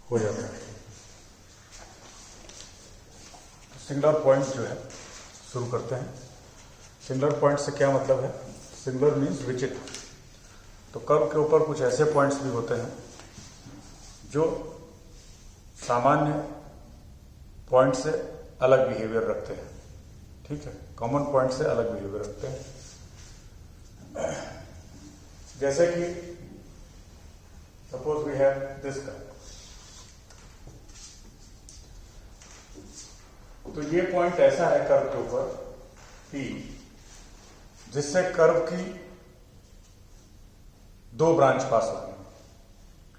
हो जाता है। सिंगुलर पॉइंट जो है शुरू करते हैं। सिंगुलर पॉइंट से क्या मतलब है? सिंगुलर मीन्स विचित्र। तो कर्व के ऊपर कुछ ऐसे पॉइंट्स भी होते हैं जो सामान्य पॉइंट से अलग बिहेवियर रखते हैं। ठीक है, कॉमन पॉइंट से अलग बिहेवियर रखते हैं। जैसे कि suppose we have this curve, तो ये पॉइंट ऐसा है कर्व के ऊपर P जिससे कर्व की दो ब्रांच पास हो रही है।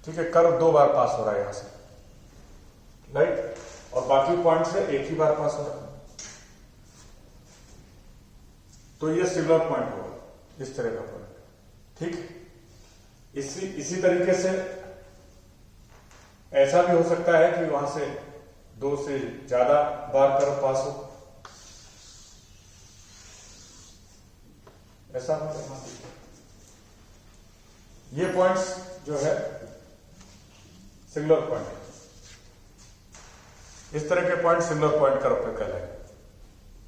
ठीक है, कर्व दो बार पास हो रहा है यहां से, राइट, और बाकी पॉइंट से एक ही बार पास हो रहा है। तो ये सिंगुलर पॉइंट होगा, इस तरह का पॉइंट। ठीक, इसी तरीके से ऐसा भी हो सकता है कि वहां से दो से ज्यादा बार कर्व पास हो, ऐसा हो। ये पॉइंट्स जो है सिंगुलर पॉइंट है। इस तरह के पॉइंट सिंगुलर पॉइंट कर्व पे कहलाएंगे।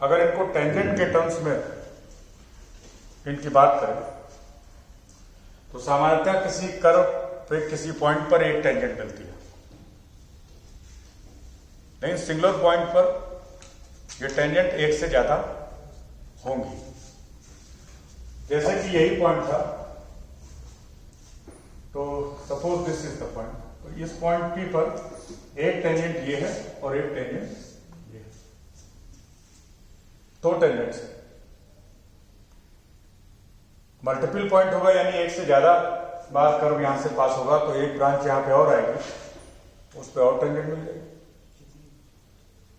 अगर इनको टेंजेंट के टर्म्स में इनकी बात करें तो सामान्यतः किसी कर्व पे किसी पॉइंट पर एक टेंजेंट मिलती है, लेकिन सिंगुलर पॉइंट पर ये टेंजेंट एक से ज्यादा होंगी। जैसे कि यही पॉइंट था, तो suppose this is the point. तो इस पॉइंट P पर एक टेंजेंट ये है और एक टेंजेंट ये है, दो टेंजेंट्स है। मल्टीपल पॉइंट होगा, यानी एक से ज्यादा बार कर्व यहां से पास होगा, तो एक ब्रांच यहां पे और आएगी, उस पर और टेंजेंट मिल जाएगी,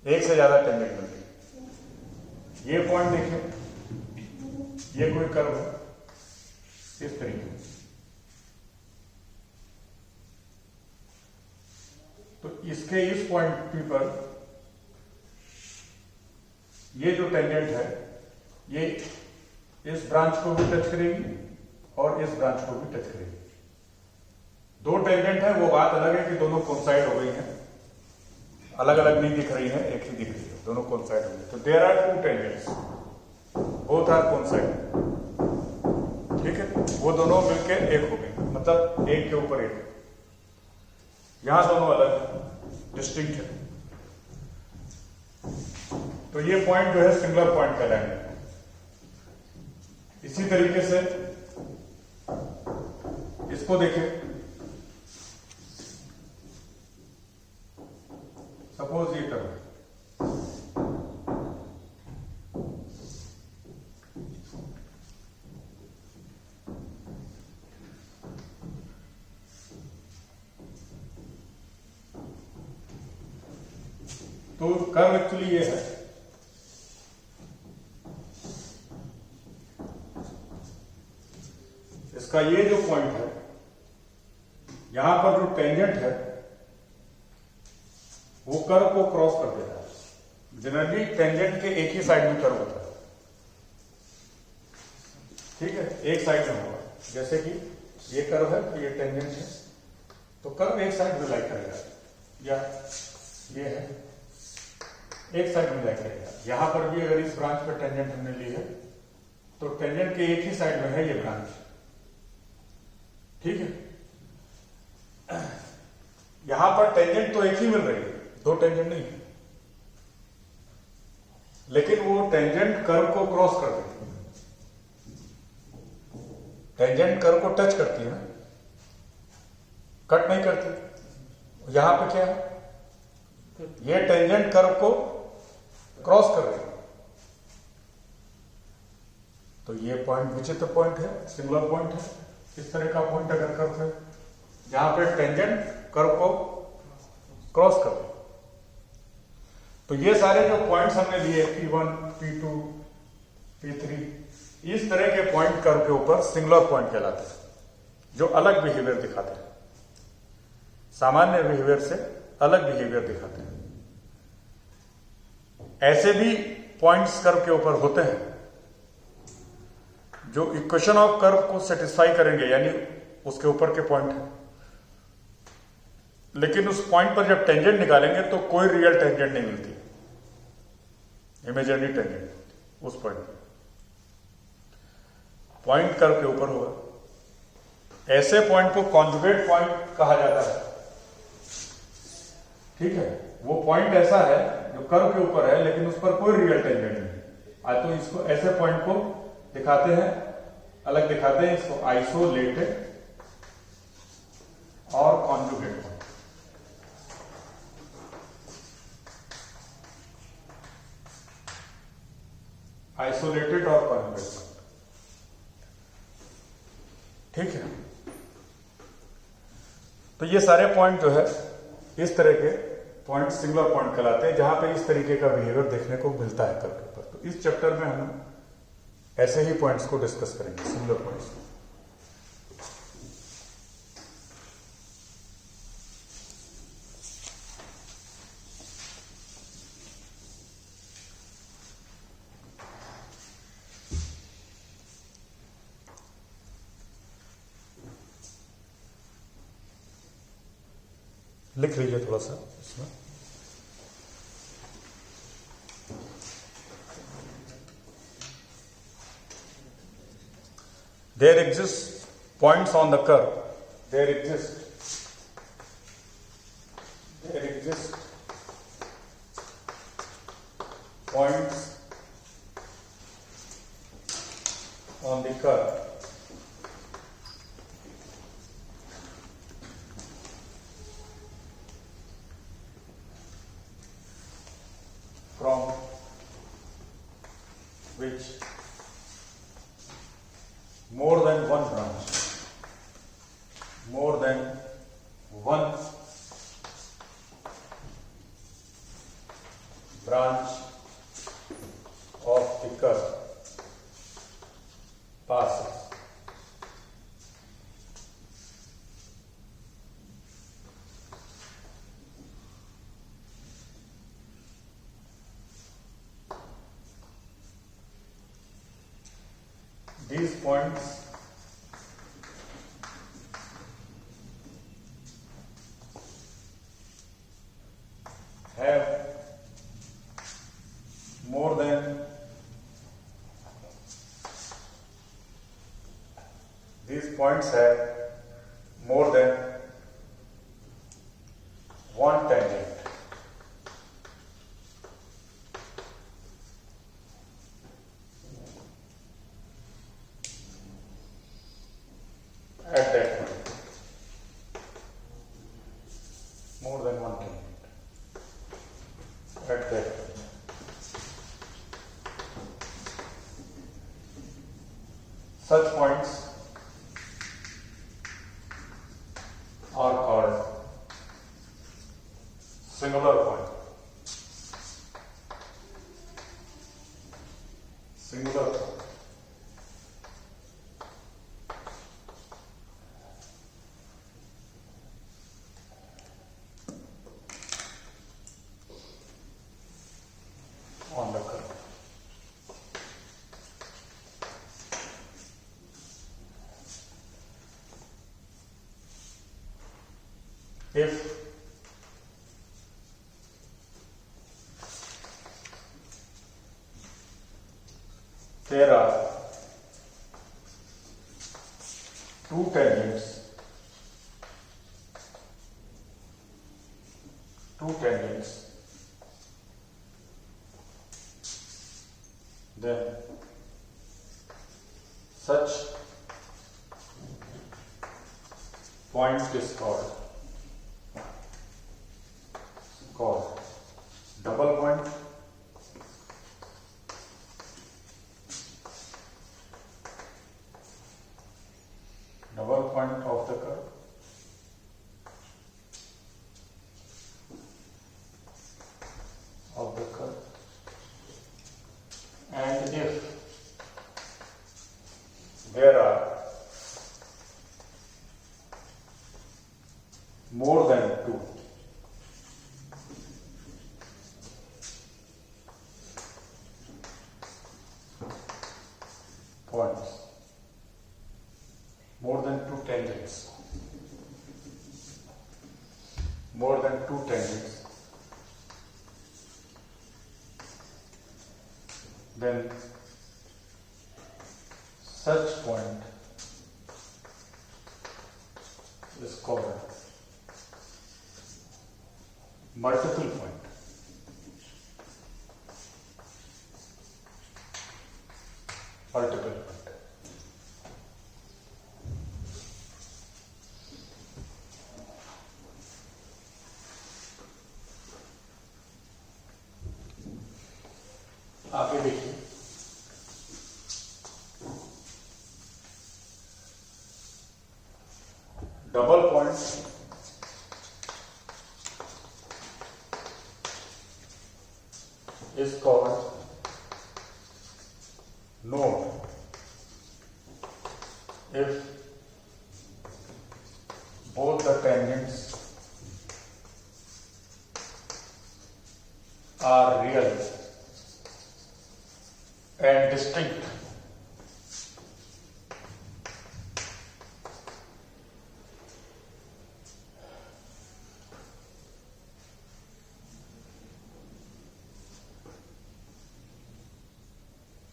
एक से ज्यादा टेंजेंट मिल जाएगी। ये पॉइंट देखिए, ये कोई कर्व है इस तरीके से, तो इसके इस पॉइंट P पर ये जो टेंजेंट है ये इस ब्रांच को भी टच करेगी और इस ब्रांच को भी टच करेगी। दो टेंजेंट है, वो बात अलग है कि दोनों कोइंसाइड हो गई हैं, अलग अलग नहीं दिख रही हैं, एक ही दिख रही है, दोनों कोइंसाइड हो गई। तो there are two tangents, both are coincide. ठीक है, वो दोनों मिलके एक हो गई, मतलब एक के ऊपर एक। यहां दोनों अलग डिस्टिंक्ट है। तो ये पॉइंट जो है सिंगुलर पॉइंट कहलाएंगे। इसी तरीके से इसको देखें, सपोज ये कर्व, तो कर्व एक्चुअली ये है, इसका ये जो पॉइंट है, यहां पर जो टेंजेंट है वो कर्व को क्रॉस कर देता है। जनरली टेंजेंट के एक ही साइड में कर्व होता है। ठीक है, एक साइड में होगा, जैसे कि ये कर्व है तो ये टेंजेंट है, तो कर्व एक साइड में लाइक करेगा, या ये है एक साइड में लाइक करेगा। यहां पर भी अगर इस ब्रांच पर टेंजेंट हमने ली है तो टेंजेंट के एक ही साइड में है ये ब्रांच। ठीक है, यहां पर टेंजेंट तो एक ही मिल रही है, दो टेंजेंट नहीं, लेकिन वो टेंजेंट कर्व को क्रॉस कर देती है। टेंजेंट कर्व को टच करती है ना, कट नहीं करती। यहां पे क्या है, ये टेंजेंट कर्व को क्रॉस कर रही है। तो ये पॉइंट विचित्र पॉइंट है, सिंगुलर पॉइंट है। इस तरह का पॉइंट अगर कर्व है जहां पे टेंजेंट कर्व को क्रॉस कर दे, तो ये सारे जो पॉइंट्स हमने लिए P1, P2, P3, इस तरह के पॉइंट कर्व के ऊपर सिंगुलर पॉइंट कहलाते हैं, जो अलग बिहेवियर दिखाते हैं, सामान्य बिहेवियर से अलग बिहेवियर दिखाते हैं। ऐसे भी पॉइंट्स कर्व के ऊपर होते हैं जो इक्वेशन ऑफ कर्व को सेटिस्फाई करेंगे, यानी उसके ऊपर के पॉइंट है। लेकिन उस पॉइंट पर जब टेंजेंट निकालेंगे तो कोई रियल टेंजेंट नहीं मिलती, इमेजिनरी टेंजेंट उस पॉइंट पर। पॉइंट कर्व के ऊपर होगा। ऐसे पॉइंट को कॉन्जुगेट पॉइंट कहा जाता है। ठीक है, वो पॉइंट ऐसा है जो कर्व के ऊपर है लेकिन उस पर कोई रियल टेंजेंट नहीं। आज तो इसको ऐसे पॉइंट को दिखाते हैं, अलग दिखाते हैं, इसको आइसोलेटेड और कॉन्जुगेट पॉइंट। आइसोलेटेड और कॉन्जुगेट पॉइंट। ठीक है, तो ये सारे पॉइंट जो है इस तरह के पॉइंट सिंगुलर पॉइंट कहलाते हैं, जहां पे इस तरीके का बिहेवियर देखने को मिलता है कर्व के ऊपर। तो इस चैप्टर में हम ऐसे ही पॉइंट्स को डिस्कस करेंगे, सिंगुलर पॉइंट्स। लिख लीजिए थोड़ा सा इसमें। There exist points on the curve. There exist points on the curve from which more than one branch of the curve passes. These points have more than one tangent. At that point, more than one tangent. At that point. Such points are called singular point. Singular point. On the curve. If there are two tangents, then such point is called double point, of the curve. And if there are more than two two tangents, then such point is called multiple point. Multiple point. आगे देखिए, double point is called node if both the tangents are real and distinct.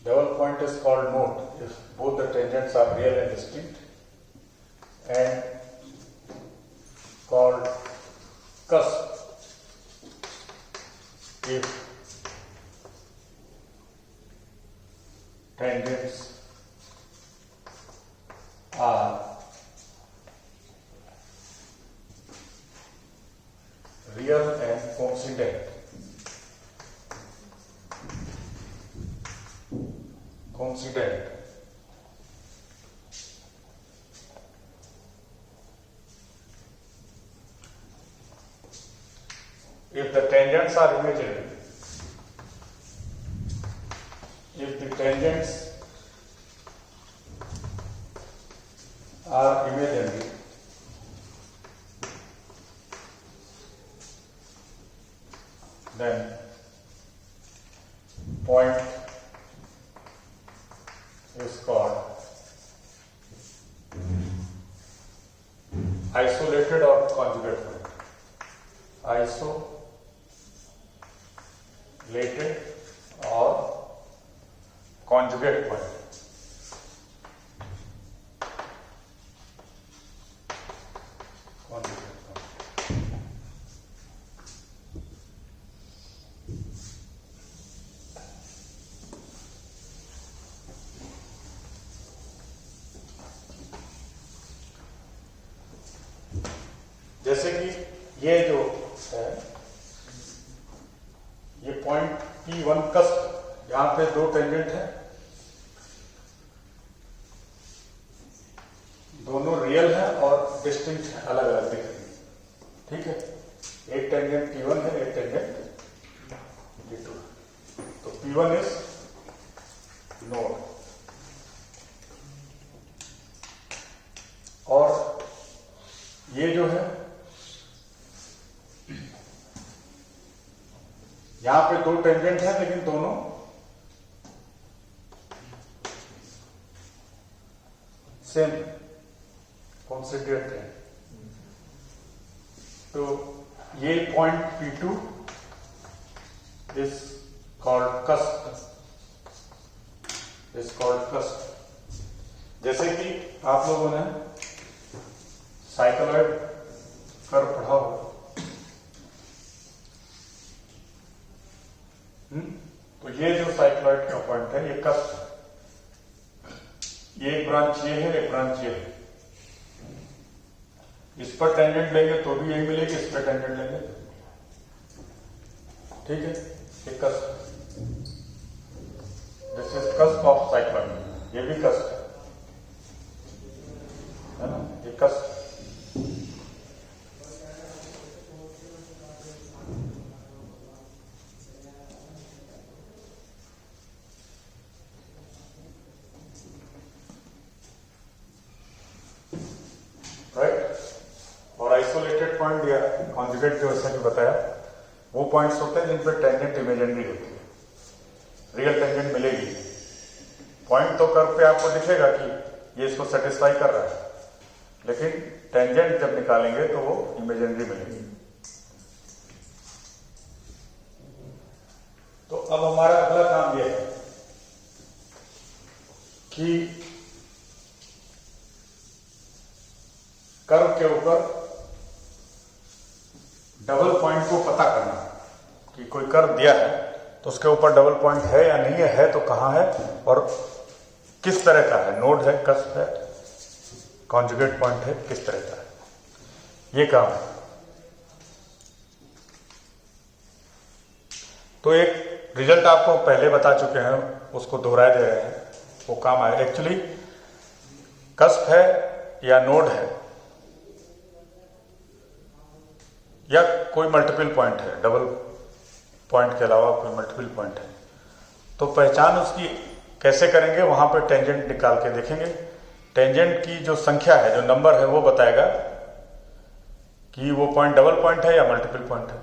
Double point is called node if both the tangents are real and distinct, and called cusp if tangents are real and coincident. If the tangents are imaginary, if the tangents are imaginary, then point is called isolated or conjugate point. Isolated or conjugate point. जैसे कि ये जो है, ये point P1 cusp, यहां पे दो tangent है, दोनों रियल है और डिस्टिंक्ट है, अलग अलग दिख रही है। ठीक है, एक टेंजेंट P1 है, एक टेंजेंट P2। तो P1 इज नोड, और ये जो है यहां पे दो टेंजेंट है, लेकिन दोनों सेम कॉन्सिडरेट है। तो ये point P2 is called cusp, जैसे कि आप लोगों ने साइक्लॉइड कर्व पढ़ा हो, तो ये जो साइक्लॉइड का पॉइंट है, ये कस्प, ये एक ब्रांच ये है, एक ब्रांच ये है। इस पर टेंजेंट लेंगे तो भी यही मिलेगी, इस पर टेंजेंट लेंगे, ठीक है। ये cusp, this is cusp of cycloid, ये भी कस्प है ना, ये कस्प। और आइसोलेटेड पॉइंट या कॉन्जुगेट जो जैसा कि बताया, वो पॉइंट्स होते हैं जिन पर टेंजेंट इमेजिनरी होती है, रियल टेंजेंट मिलेगी। पॉइंट तो कर्व पे आपको दिखेगा कि ये इसको सेटिस्फाई कर रहा है, लेकिन टेंजेंट जब निकालेंगे तो वो इमेजिनरी मिलेगी। अब हमारा अगला काम यह है कि कर्व के ऊपर डबल पॉइंट को पता करना कि कोई कर्व दिया है तो उसके ऊपर डबल पॉइंट है या नहीं है तो कहां है और किस तरह का है, नोड है, कस्प है, कॉन्जुगेट पॉइंट है, किस तरह का है, ये काम है। तो एक रिजल्ट आपको पहले बता चुके हैं, उसको दोहराए दे रहे हैं, वो काम आए। एक्चुअली कस्प है या नोड है या कोई मल्टीपल पॉइंट है, डबल पॉइंट के अलावा कोई मल्टीपल पॉइंट है, तो पहचान उसकी कैसे करेंगे, वहां पर टेंजेंट निकाल के देखेंगे। टेंजेंट की जो संख्या है, जो नंबर है, वो बताएगा कि वो पॉइंट डबल पॉइंट है या मल्टीपल पॉइंट है।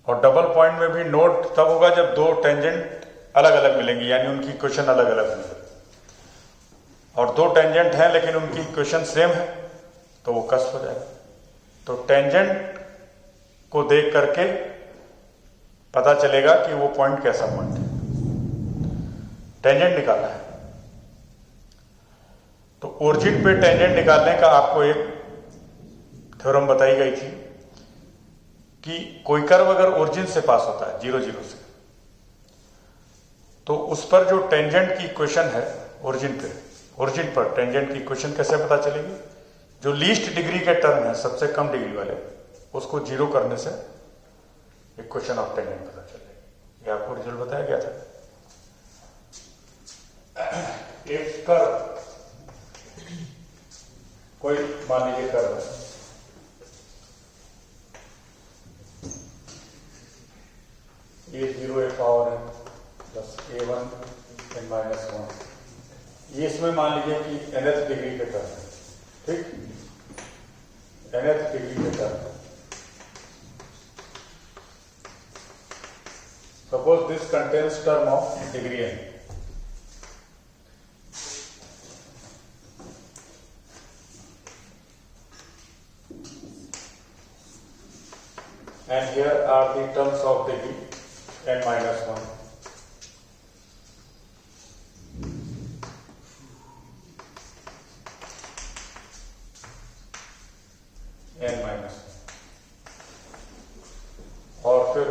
और डबल पॉइंट में भी नोड तब होगा जब दो टेंजेंट अलग अलग मिलेंगी, यानी उनकी इक्वेशन अलग अलग होंगे। और दो टेंजेंट हैं लेकिन उनकी इक्वेशन सेम है तो वो कस्प हो जाएगा। तो टेंजेंट को देख करके पता चलेगा कि वो पॉइंट कैसा पॉइंट है। टेंजेंट निकालना है तो ओरिजिन पे टेंजेंट निकालने का आपको एक थ्योरम बताई गई थी कि कोई कर्व अगर ओरिजिन से पास होता है 0 0 से, तो उस पर जो टेंजेंट की इक्वेशन है ओरिजिन पर टेंजेंट की इक्वेशन कैसे पता चलेगी? जो लीस्ट डिग्री के टर्म है, सबसे कम डिग्री वाले, उसको 0 करने से इक्वेशन ऑफ टेंजेंट पता चलेगी। ये आपको रिजल्ट बताया गया था। एक कर्व, कोई मान लीजिए कर्व है, A0 एक पावर है प्लस A1 n माइनस 1, ये इसमें मान लीजिए कि nth डिग्री के टर्म है, ठीक, nth डिग्री के term. Suppose this contains term of degree n, and here are the terms of degree n minus 1. n minus 1 और फिर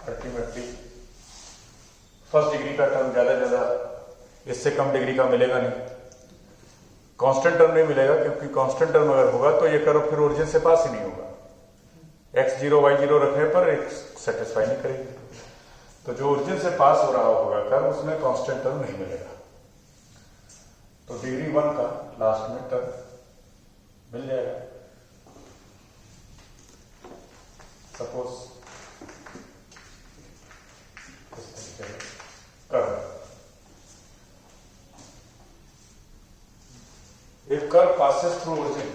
अल्टीमेटली फर्स्ट डिग्री का टर्म ज्यादा इससे कम डिग्री का मिलेगा नहीं, कांस्टेंट टर्म नहीं मिलेगा, क्योंकि कांस्टेंट टर्म अगर होगा तो ये कर्व फिर ओरिजिन से पास ही नहीं होगा। x0 y0 रखने पर एक सेटिस्फाई नहीं करेगी। तो जो ओरिजिन से पास हो रहा होगा कर्व, उसमें कांस्टेंट टर्म नहीं मिलेगा। तो डिग्री 1 का लास्ट में टर्म मिल जाएगा। सपोज इस तरीके से curve, if curve passes through origin,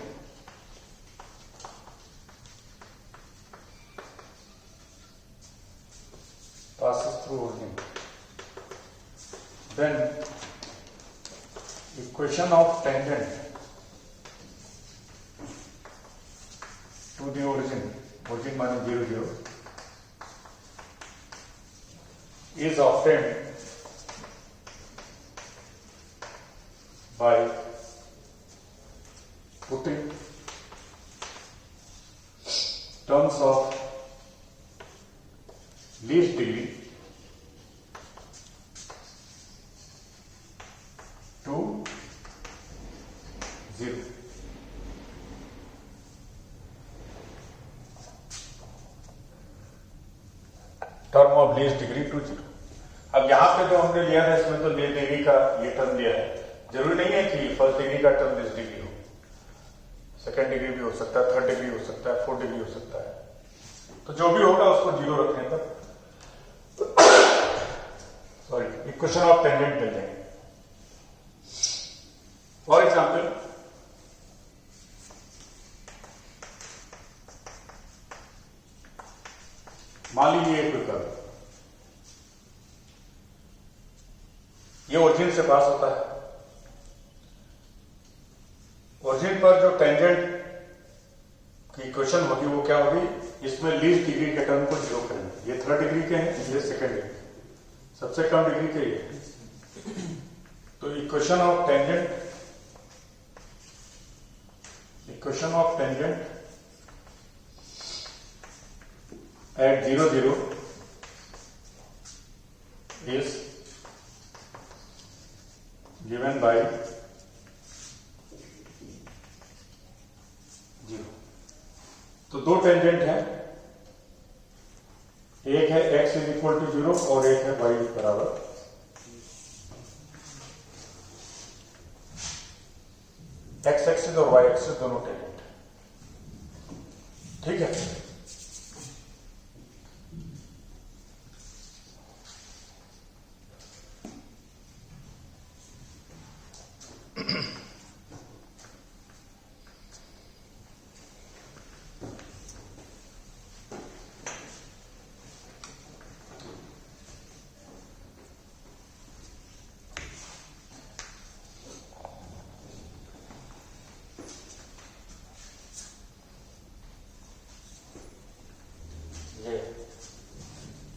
then equation of tangent to the origin minus 0 0 is obtained by putting terms of least degree to 0. Term of least degree to 0। अब यहां पे जो हमने लिया है इसमें तो लीस्ट डिग्री का ये टर्म लिया है। जरूरी नहीं है कि फर्स्ट डिग्री का टर्म लीस्ट डिग्री हो, सेकेंड डिग्री भी हो सकता है, थर्ड डिग्री हो सकता है, फोर्थ डिग्री हो सकता है। तो जो भी होगा उसको 0 रखने पर इक्वेशन ऑफ टेंजेंट मिल जाएंगे। फॉर एग्जाम्पल, मान लीजिए कोई कर्व, ये ओरिजिन से पास होता है। ओरिजिन पर जो टेंजेंट इक्वेशन होगी वो क्या होगी, इसमें लीस्ट डिग्री के टर्म को जीरो करेंगे। ये थर्ड डिग्री के हैं, ये सेकंड डिग्री, सबसे कम डिग्री के ये। तो equation of tangent at 0 0 is given by 0। तो दो टेंजेंट हैं, एक है x इज इक्वल टू 0 और एक है y बराबर x एक्सिस और y एक्सिस दोनों टेंजेंट। ठीक है,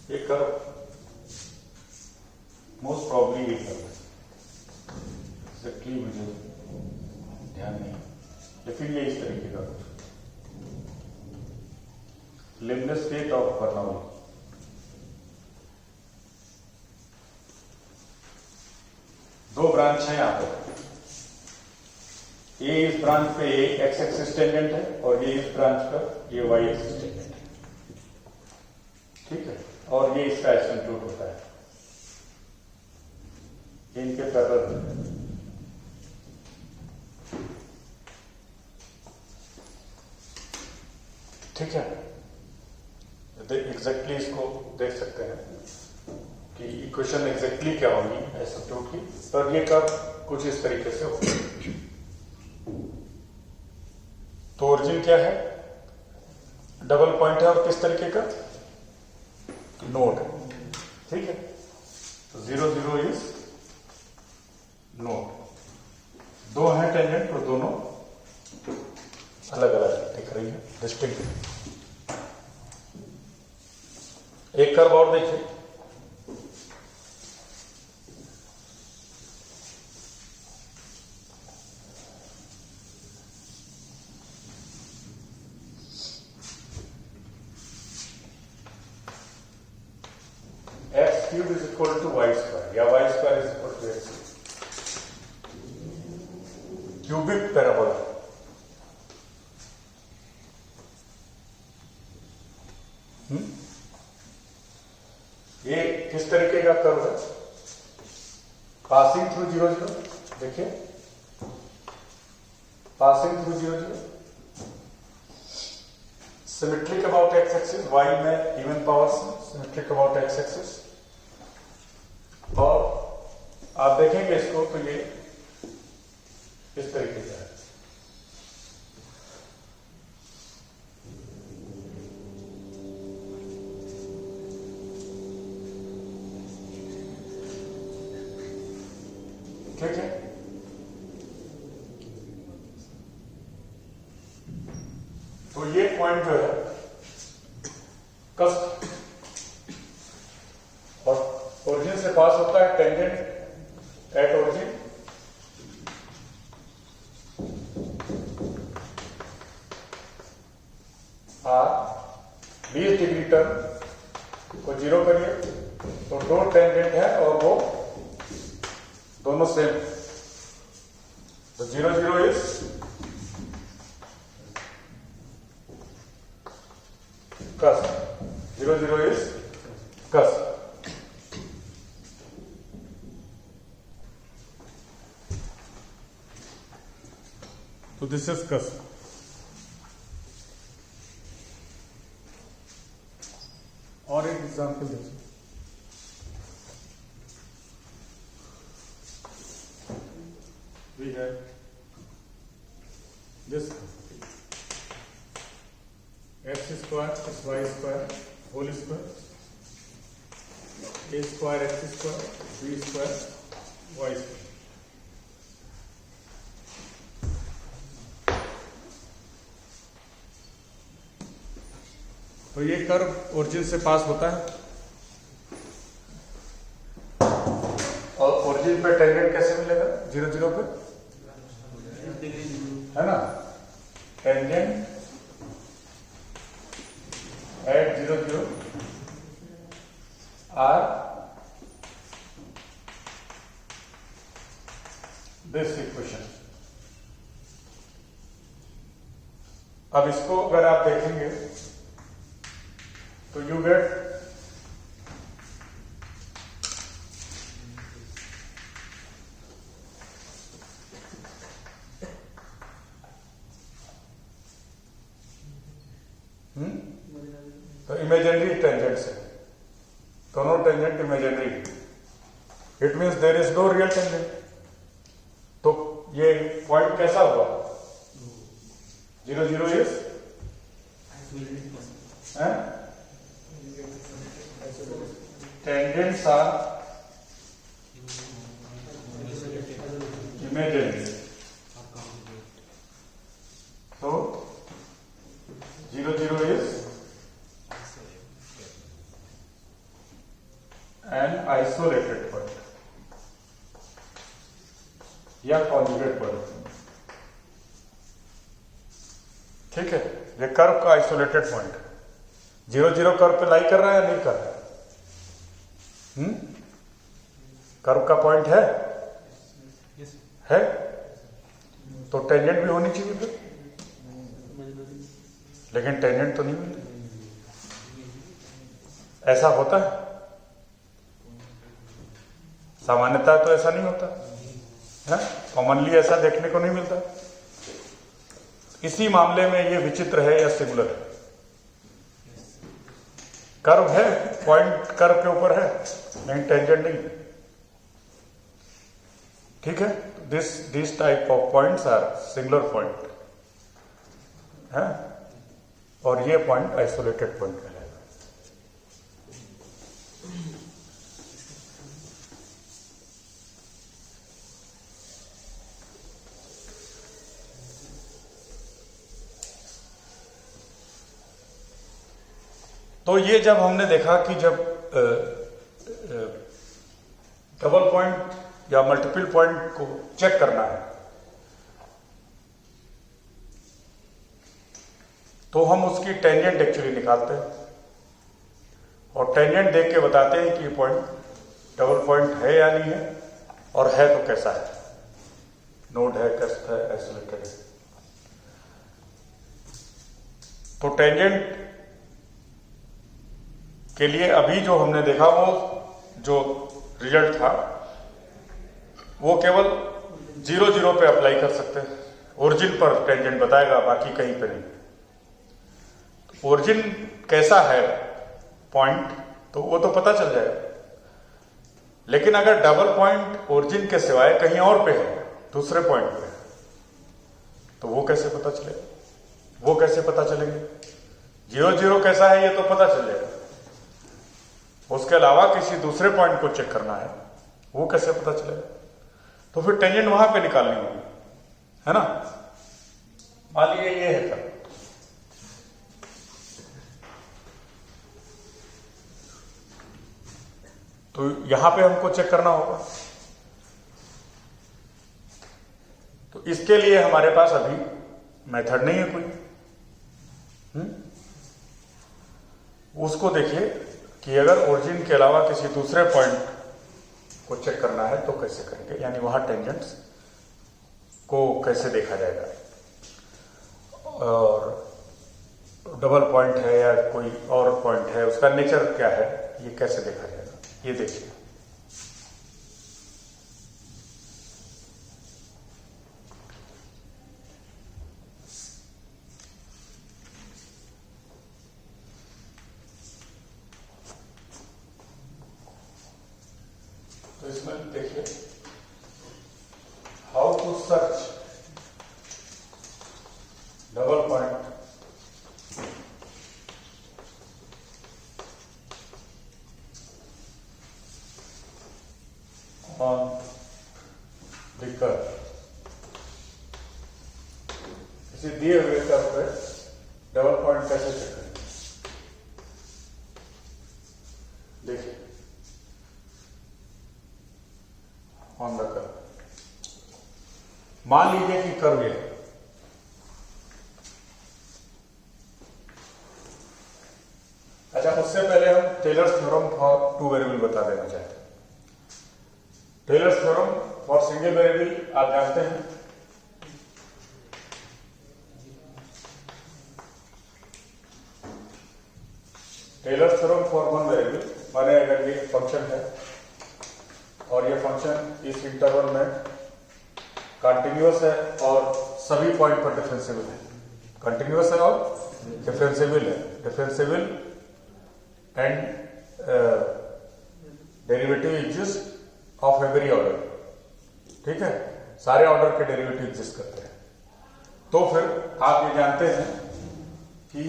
ये कर्व मोस्ट प्रॉब्ली ये कर्व एग्जैक्टली मुझे ध्यान नहीं, लेकिन ये इस तरीके का लिमिटलेस स्टेट ऑफ बर्नौली। दो ब्रांच है यहां पर, ये इस ब्रांच पे ये एक्स एक्सिस टेंजेंट है और ये इस ब्रांच पर ये वाई एक्सिस टेंजेंट है। ठीक है, और ये इसका एसिम्प्टोट होता है, इनके पैरेलल। ठीक है, एग्जैक्टली इसको देख सकते हैं कि इक्वेशन एग्जैक्टली क्या होगी एसिम्प्टोट की, पर ये कर्व कुछ इस तरीके से होगा। तो ओरिजिन क्या है, डबल पॉइंट है और किस तरीके का नोड। ठीक है, तो 0 0 इज नोड। दो हैं टेंजेंट और दोनों अलग अलग दिख रही है, डिस्टिंक्ट। एक कर्व और देखिए, cube is equal to y square या y square is equal to x। Cubic parabola. ये किस तरीके का कर्व है, पासिंग थ्रू 0 0। देखिए, passing through 0 0, symmetric about x axis, y में even powers, symmetric about x axis. और आप देखेंगे इसको तो ये इस तरीके का है। ठीक है, तो ये पॉइंट जो है कस्प और ओरिजिन से पास होता है टेंजेंट एट ओरिजिन, आर 20 डिग्री टर्म को जीरो करिए तो दो टेंजेंट है और वो दोनों सेम। तो 0 0 is cusp, 0 0 is cusp। So this is cusp। और एक एग्जाम्पल देखिए, we have this x square plus y square whole square, a square x square b square y square। तो ये कर्व ओरिजिन से पास होता है और ओरिजिन पे टेंजेंट कैसे मिलेगा? 0 0 पे, है ना? Tangent at 0 0 are this equation. अब इसको अगर आप देखेंगे तो यू गेट तो इमेजिनरी टेंजेंट से, दोनों tangent imaginary, it means there is no real tangent. तो ये पॉइंट कैसा हुआ? 0 0 इज टेंजेंट्स आर इमेजिनरी। तो 0 0 is an isolated point या conjugate point। ठीक है, ये कर्व का आइसोलेटेड पॉइंट 0 0 कर्व पे लाई कर रहा है या नहीं कर रहा है? कर्व का पॉइंट है तो टेंजेंट भी होनी चाहिए फिर, लेकिन टेंजेंट तो नहीं मिलती। ऐसा होता है? सामान्यतः तो ऐसा नहीं होता है, कॉमनली ऐसा देखने को नहीं मिलता। इसी मामले में ये विचित्र है या सिंगुलर है? कर्व है, पॉइंट कर्व के ऊपर है, नहीं टेंजेंट नहीं। ठीक है, this type of points are singular point है, और ये पॉइंट आइसोलेटेड पॉइंट कहलाएगा। तो ये जब हमने देखा कि जब डबल पॉइंट या मल्टीपल पॉइंट को चेक करना है तो हम उसकी टेंजेंट एक्चुअली निकालते हैं और टेंजेंट देख के बताते हैं कि ये पॉइंट डबल पॉइंट है या नहीं है, और है तो कैसा है, नोड है, कैसा है, आइसोलेटेड है। तो टेंजेंट के लिए अभी जो हमने देखा वो जो रिजल्ट था वो केवल 0 0 पे अप्लाई कर सकते हैं। ओरिजिन पर टेंजेंट बताएगा, बाकी कहीं पे नहीं। ओरिजिन कैसा है पॉइंट तो वो तो पता चल जाएगा, लेकिन अगर डबल पॉइंट ओरिजिन के सिवाय कहीं और पे है, दूसरे पॉइंट पे, तो वो कैसे पता चलेगा? वो कैसे पता चलेंगे? 0 0 कैसा है ये तो पता चल जाएगा, उसके अलावा किसी दूसरे पॉइंट को चेक करना है, वो कैसे पता चलेगा? तो फिर टेंजेंट वहां पे निकालनी होगी, है ना? मान लीजिए ये है कर्व, तो यहां पे हमको चेक करना होगा। तो इसके लिए हमारे पास अभी मेथड नहीं है कोई। उसको देखिए कि अगर ओरिजिन के अलावा किसी दूसरे पॉइंट को चेक करना है तो कैसे करेंगे, यानी वहां टेंजेंट्स को कैसे देखा जाएगा, और डबल पॉइंट है या कोई और पॉइंट है, उसका नेचर क्या है, ये कैसे देखा जाएगा, ये देखिए। तो इसमें देखिए, how to search double point on the curve. किसी दिए हुए कर्व पे डबल पॉइंट कैसे चेक करें? मान लीजिए कि कर्व ये है, अच्छा उससे पहले हम Taylor's theorem for two variable बता देना चाहते हैं। Taylor's theorem for single variable आप जानते हैं, Taylor's theorem for one variable माने अगर ये फंक्शन है और ये फंक्शन इस इंटरवल में कंटिन्यूअस है और सभी पॉइंट पर डिफरेंशिएबल है, कंटिन्यूअस है और डिफरेंशिएबल है, differentiable and derivative exist of every order, ठीक है, सारे ऑर्डर के डेरिवेटिव एग्जिस्ट करते हैं। तो फिर आप ये जानते हैं कि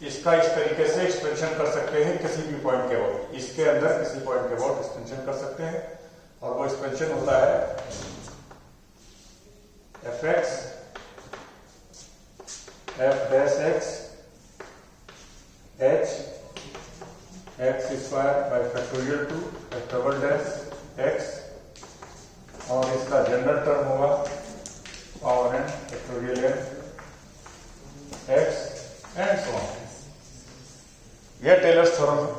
इसका इस तरीके से एक्सपेंशन कर सकते हैं किसी भी पॉइंट के अबाउट, इसके अंदर किसी पॉइंट के अबाउट एक्सपेंशन कर सकते हैं और वो एक्सपेंशन होता है f x f dash x h x square by factorial two f double dash x और इसका जनरल टर्म होगा power n factorial n x and so on. यह टेलर्स थ्योरम है।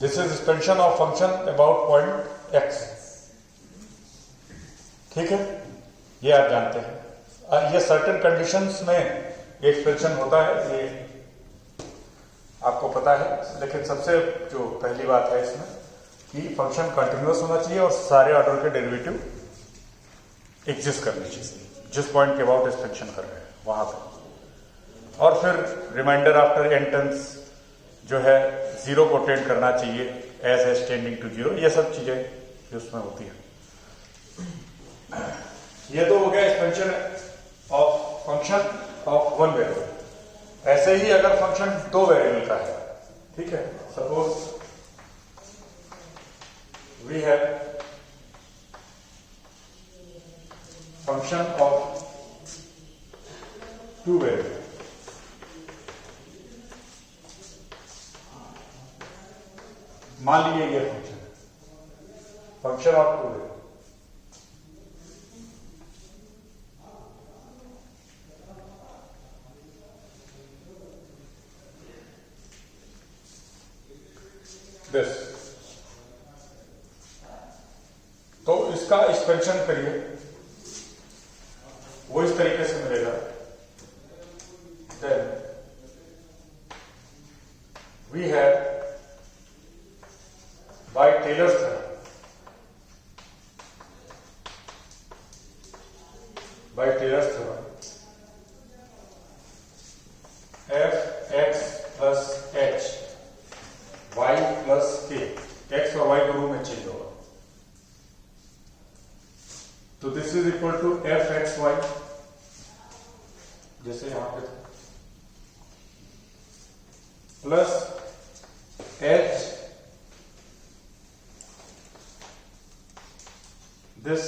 This is expansion of function about point x, ठीक है, ये आप जानते हैं। ये सर्टेन कंडीशंस में ये एक्सपेंशन होता है, ये आपको पता है, लेकिन सबसे जो पहली बात है इसमें कि फंक्शन कंटिन्यूअस होना चाहिए और सारे ऑर्डर के डेरिवेटिव एग्जिस्ट करने चाहिए जिस पॉइंट के अबाउट एक्सपेंशन कर रहे हैं वहां पर। और फिर रिमाइंडर आफ्टर एन टर्म्स जो है जीरो को टेंड करना चाहिए as as tending to zero, ये सब चीजें जो उसमें होती है। ये तो हो गया expansion of function of one variable. ऐसे ही अगर फंक्शन दो वेरिएबल का है, ठीक है, suppose we have function of two variable, मान लीजिए ये function of two variable, this, तो इसका एक्सपेंशन करिए, वो इस तरीके से मिलेगा। Then we have by Taylor's theorem, by Taylor's theorem f x plus h y plus k, एक्स और वाई दोनों में चेंज होगा, तो this is equal to f x y, जैसे यहां पे प्लस एच दिस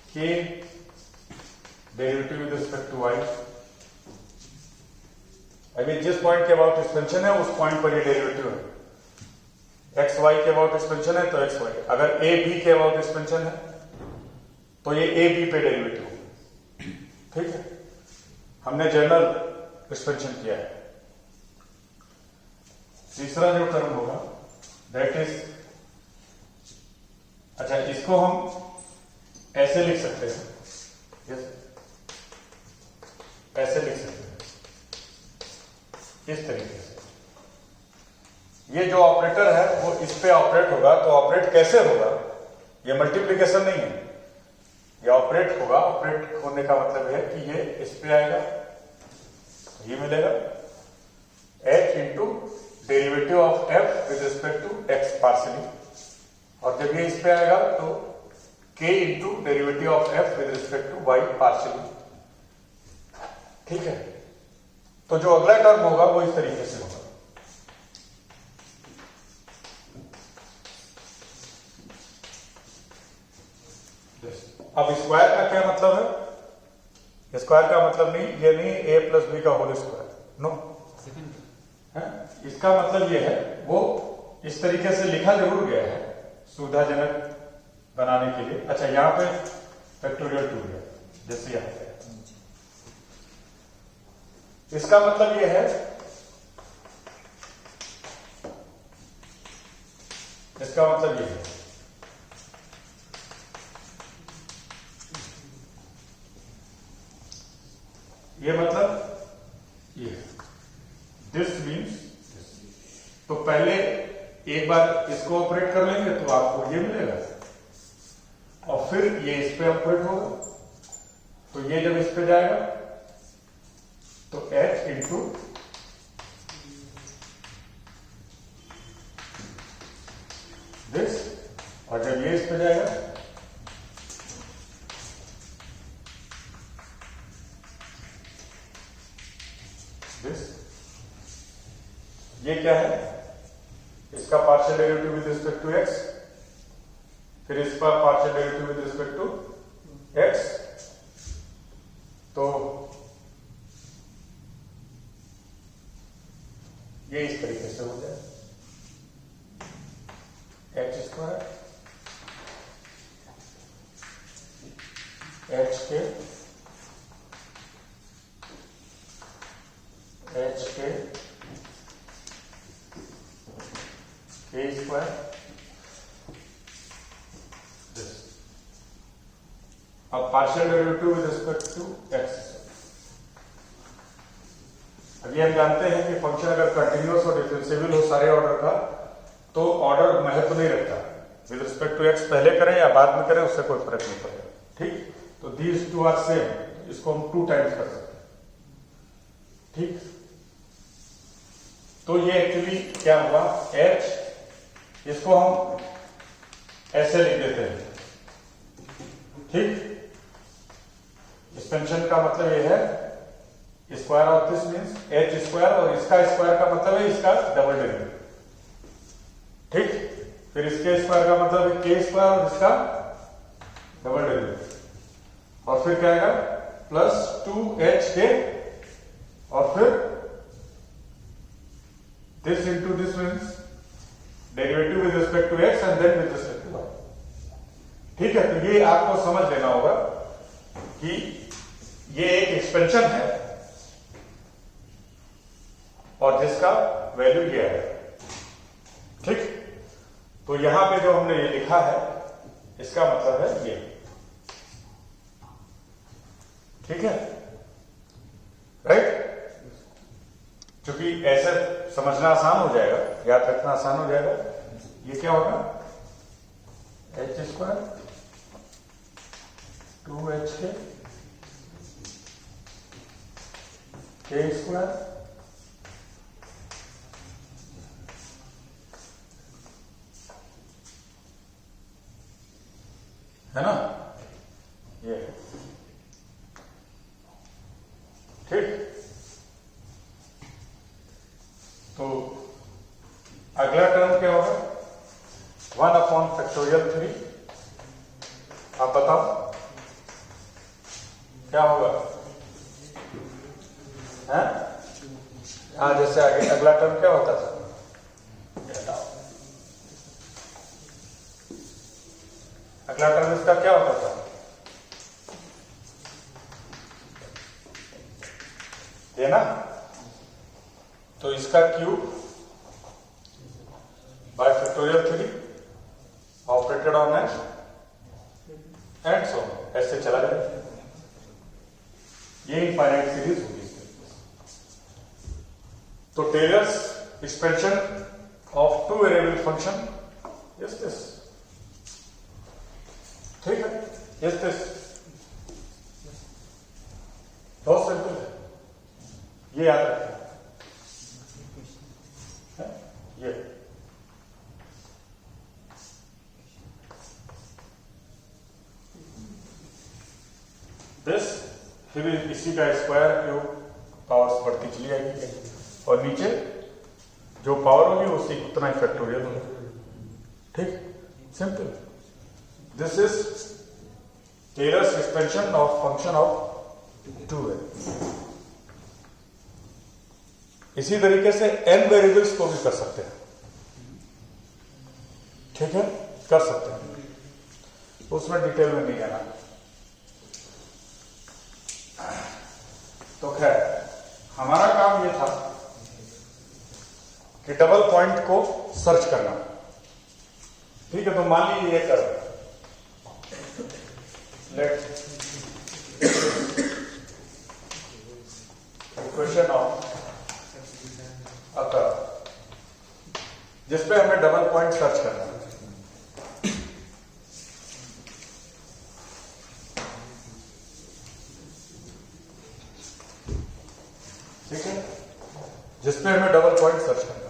के derivative with respect to Y, अभी जिस पॉइंट के अबाउट एक्सपेंशन है उस पॉइंट पर ये डेरिवेटिव है। एक्स वाई के अबाउट एक्सपेंशन है तो एक्स वाई, अगर ए बी के अबाउट एक्सपेंशन है तो ये ए बी पे डेरिवेटिव होगा, ठीक है, हमने जनरल एक्सपेंशन किया है। तीसरा जो टर्म होगा दैट इज, अच्छा इसको हम ऐसे लिख सकते हैं, यस, ऐसे लिख सकते हैं इस तरीके से। ये जो ऑपरेटर है वो इस पे ऑपरेट होगा, तो ऑपरेट कैसे होगा, ये मल्टीप्लिकेशन नहीं है, ये ऑपरेट होगा। ऑपरेट होने का मतलब है कि ये इस पे आएगा, ये मिलेगा h into derivative of f with respect to x partially, और जब ये इस पे आएगा तो k into derivative of f with respect to y partially, ठीक है। तो जो अगला टर्म होगा वो इस तरीके से होगा, अब स्क्वायर का क्या मतलब है, स्क्वायर का मतलब नहीं, ये नहीं a प्लस बी का होल स्क्वायर, नो, इसका मतलब ये है, वो इस तरीके से लिखा जरूर गया है, सुविधाजनक बनाने के लिए। अच्छा, यहां पे फैक्टोरियल 2 है, जैसे यहां पे। इसका मतलब यह है, इसका मतलब यह है, ये मतलब ये, दिस मीन्स, तो पहले एक बार इसको ऑपरेट कर लेंगे तो आपको ये मिलेगा, और फिर ये इस पे ऑपरेट होगा, तो ये जब इस पे जाएगा तो H इंटू दिस, और जब ये इस पे जाएगा दिस। ये क्या है, इसका partial derivative with respect to x, फिर इसका partial derivative with respect to x, तो ये इस तरीके से हो जाए, h स्क्वायर h के a स्क्वायर, अब partial derivative with respect to x। अभी हम जानते हैं कि फंक्शन अगर कंटिन्यूअस और डिफरेंशिएबल हो सारे ऑर्डर का, तो ऑर्डर महत्व नहीं रखता, विद रिस्पेक्ट टू x पहले करें या बाद में करें उससे कोई फर्क नहीं पड़ेगा। ठीक, तो दीज टू आर सेम, इसको हम 2 टाइम्स कर सकते हैं। ठीक, तो ये एक्चुअली क्या हुआ, h, इसको हम ऐसे लिख देते हैं। ठीक, एक्सपेंशन का मतलब ये है, square of this means h square, और इसका स्क्वायर का मतलब है इसका डबल डेरिवेटिव। ठीक, फिर इसके स्क्वायर का मतलब है k स्क्वायर, और इसका डबल डेरिवेटिव, और फिर क्या आएगा प्लस 2hk, और फिर this into this means derivative with respect to x and then with respect to y। ठीक है, तो ये आपको समझ लेना होगा कि ये एक एक्सपेंशन है और जिसका वैल्यू ये है। ठीक, तो यहां पे जो हमने ये लिखा है इसका मतलब है ये। ठीक है, राइट, क्योंकि ऐसे समझना आसान हो जाएगा, याद रखना आसान हो जाएगा। ये क्या होगा, h square 2hk k square है ना, ये। ठीक, तो अगला टर्म क्या होगा, 1/3। आप बताओ क्या होगा, है? हाँ, जैसे आगे अगला टर्म क्या होता था, अगला टर्म इसका क्या होता था, ये ना, तो इसका cube by factorial 3 operated on h and so ऐसे चला जाएगा। ये इनफाइनाइट सीरीज होगी। तो Taylor's expansion of 2 variable function is this. ठीक है, इज दिस, बहुत सिंपल है, ये याद रखें। ये दिस, फिर इसी का स्क्वायर क्यूब पावर्स बढ़ती चली जाएगी, और नीचे जो पावर होगी उसी उतना ही फैक्टोरियल होगा। ठीक, simple. This is Taylor's expansion of function of 2 है। इसी तरीके से n वेरिएबल्स को भी कर सकते हैं। ठीक है, कर सकते हैं, तो उसमें डिटेल में नहीं जाना। तो खैर हमारा काम ये था कि डबल पॉइंट को सर्च करना। ठीक है, तो मान लीजिए ये कर let equation of a curve जिसपे हमें डबल पॉइंट सर्च करना है। ठीक है, जिसपे हमें डबल पॉइंट सर्च करना है।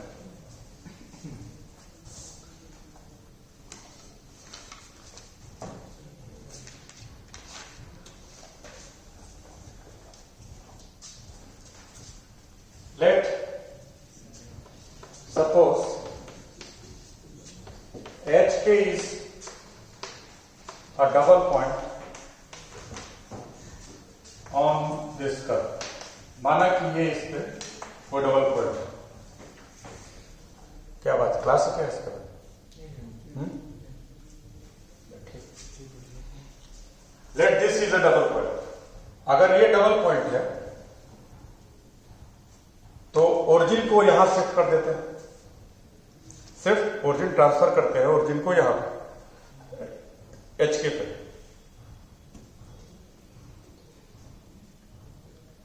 Let suppose HK is a double point on this curve. माना कि ये इस पे वो डबल पॉइंट है। क्या बात, क्लास है क्या इसका? Let this is a double point. अगर ये डबल पॉइंट है तो ओरिजिन को यहां शिफ्ट कर देते हैं, सिर्फ ओरिजिन ट्रांसफर करते हैं ओरिजिन को यहां पे HK पे।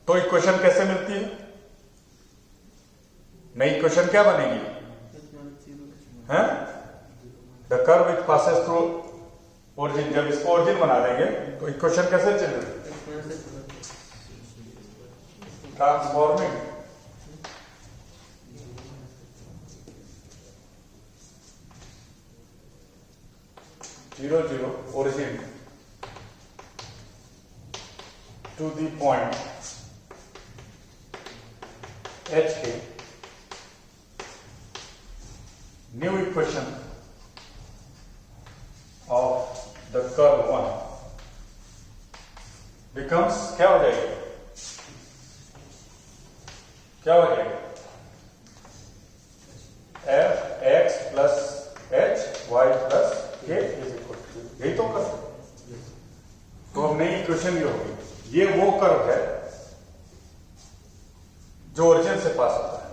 तो इक्वेशन कैसे मिलती है? नई इक्वेशन क्या बनेगी? हैं? The curve which passes through origin. जब इसको ओरिजिन बना देंगे तो इक्वेशन कैसे चलेगी? Transforming zero zero origin to the point HK, new equation of the curve 1 becomes क्या हो जाएगा? क्या हो जाएगा? Fx plus H y plus K is equal to, यही तो कर। तो अब नई इक्वेशन ये होगी, ये वो कर्व है जो ओरिजिन से पास होता है।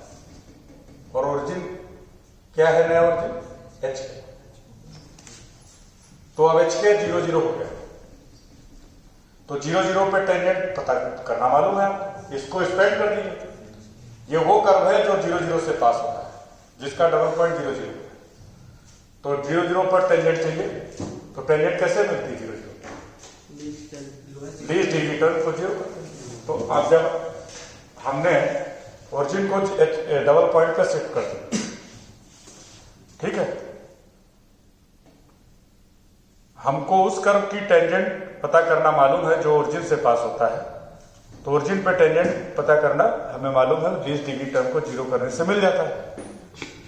और ओरिजिन क्या है? नया ओरिजिन HK। तो अब HK 0 0 हो गया, तो 0 0 पे टेंजेंट पता करना मालूम है आपको, इसको स्पेंड कर दीजिए। ये वो कर्व है जो 0 0 से पास होता है, जिसका डबल पॉइंट 0 0 है। तो 0 0 पर टेंजेंट चाहिए, तो टेंजेंट कैसे मिलती है? 0 0 लीस्ट डिग्री टर्म को 0 करते हैं। तो अब जब हमने ओरिजिन को डबल पॉइंट पे शिफ्ट कर दिया, ठीक है, हमको उस कर्व की टेंजेंट पता करना मालूम है जो ओरिजिन से पास होता है। तो ओरिजिन पे टेंजेंट पता करना हमें मालूम है, लीस्ट डिग्री टर्म को 0 करने से मिल जाता है।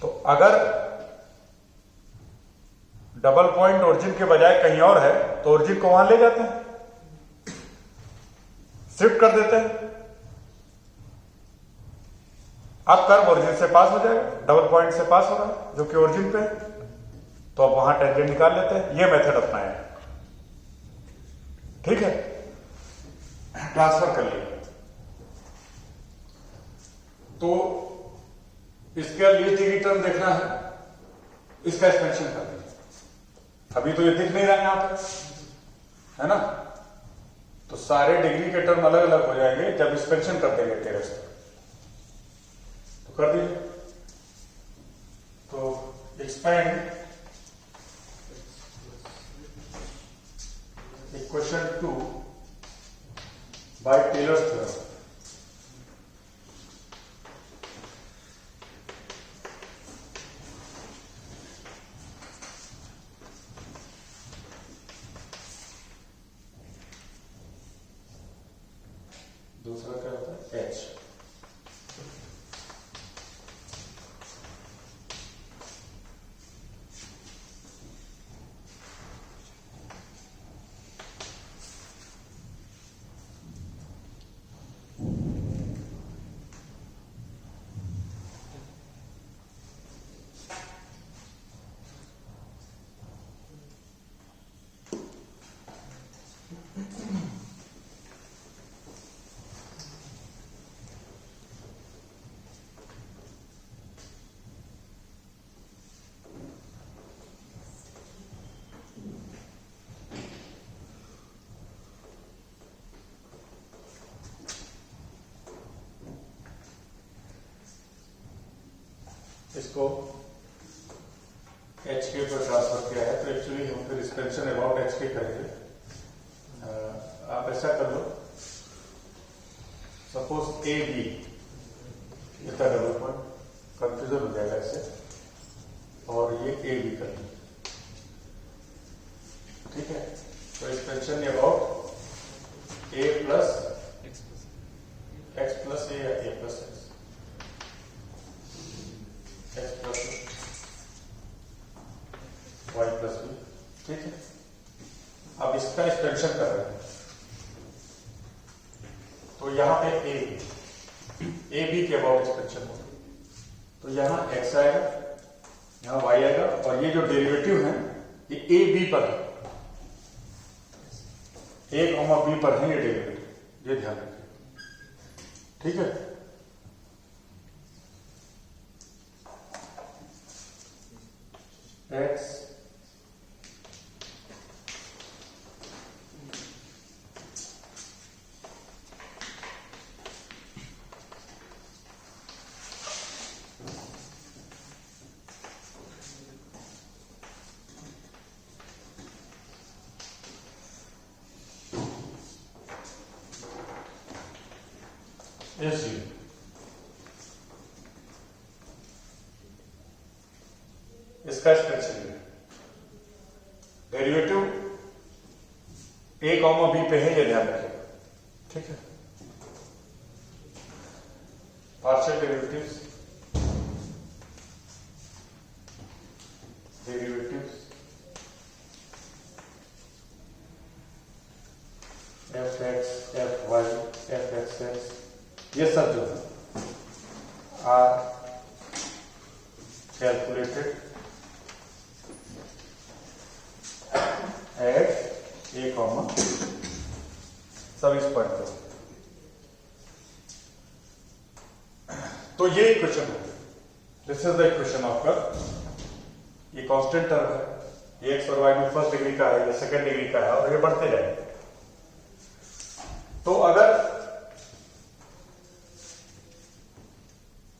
तो अगर डबल पॉइंट ओरिजिन के बजाय कहीं और है तो ओरिजिन को वहां ले जाते हैं, शिफ्ट कर देते हैं। अब कर्व ओरिजिन से पास हो जाएगा, डबल पॉइंट से पास हो रहा है जो कि ओरिजिन पे है, तो अब वहां टेंजेंट निकाल लेते हैं। ये मेथड अपनाया, ठीक है, ट्रांसफर कर लिया। तो इसका लीस्ट डिग्री टर्म देखना है, इसका एक्सपेंशन कर दिया। अभी तो ये दिख नहीं रहा है यहां पर, है ना? तो सारे डिग्री के टर्म अलग अलग हो जाएंगे जब एक्सपेंशन कर देंगे टेरेस पर। तो कर दीजिए। तो expand equation 2 by Taylor's theorem. दूसरा क्या होता है? H। इसको एच के पर ट्रांसफर किया है, तो एक्चुअली हम फिर एक्सपेंशन अबाउट एच के करेंगे। आप ऐसा कर लो, सपोज ए बी इतना डेवलपमेंट कंफ्यूजन हो जाएगा इससे, और ये ए बी कर लो, ठीक है। तो expansion about A plus X plus A या A plus X plus Y plus B, ठीक है। अब इसका एक्सपेंशन कर रहे हैं, तो यहां पे ए बी के अबाउट एक्सपेंशन होगा, तो यहां एक्स आएगा, यहां वाई आएगा, और ये जो डेरिवेटिव है ये ए बी पर है, ए कॉमा बी पर है ये डेरिवेटिव, ये ध्यान रखिए, ठीक है। एक्स इज यू, इसका एक्सपेंशन है, डेरिवेटिव ए कॉमा बी पे है, ये ध्यान रखिएगा, ठीक है। Partial derivatives f x f y f x x, ये सब जो है are calculated at a comma सब इस पॉइंट पे, तो ये इक्वेशन है, दिस इज द इक्वेशन आपका, ये कांस्टेंट टर्म है, ये एक्स और वाई में फर्स्ट डिग्री का है, ये सेकंड डिग्री का है, और ये बढ़ते जाएंगे। तो अगर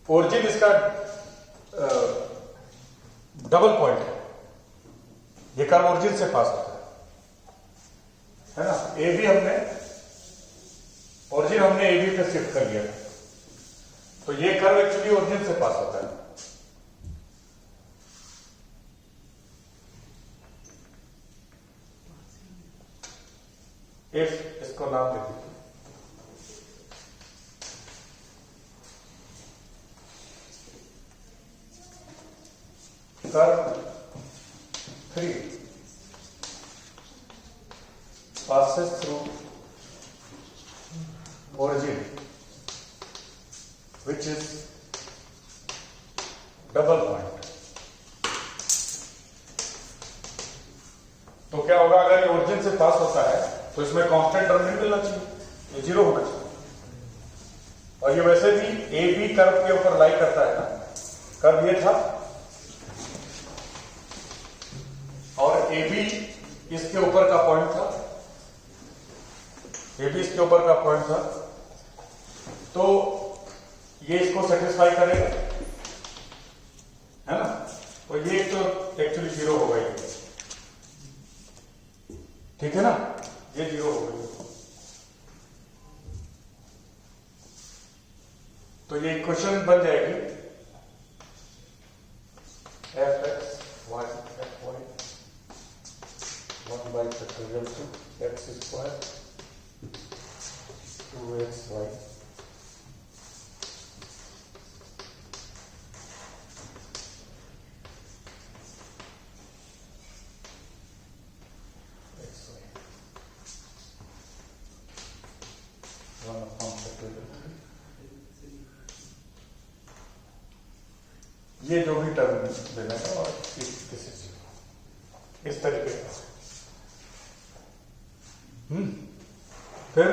ओरिजिन इसका डबल पॉइंट है, ये कर्व ओरिजिन से पास होता है ना, ए बी ओरिजिन हमने ए बी पे शिफ्ट कर लिया, तो ये कर्व एक्चुअली ओरिजिन से पास होता है। इफ इसको नाम दे दीजिए, curve 3 passes through origin which is double point, तो क्या होगा, अगर ये ओरिजिन से पास होता है तो इसमें कांस्टेंट टर्म नहीं मिलना चाहिए, ये जीरो होना चाहिए, और ये वैसे भी ए बी कर्व के ऊपर लाई करता है ना, कर्व ये था और ए बी इसके ऊपर का पॉइंट था, ये भी इसके ऊपर का पॉइंट था, तो ये इसको सेटिस्फाई करेगा, है ना, तो ये तो एक्चुअली जीरो हो गई, ठीक है ना, ये जीरो हो गई, तो ये इक्वेशन बन जाएगी f x y f y 1 by factorial to x square 2xy xy 1 upon factorial 3, ये जो भी टर्म देना है और इस तरीके का, फिर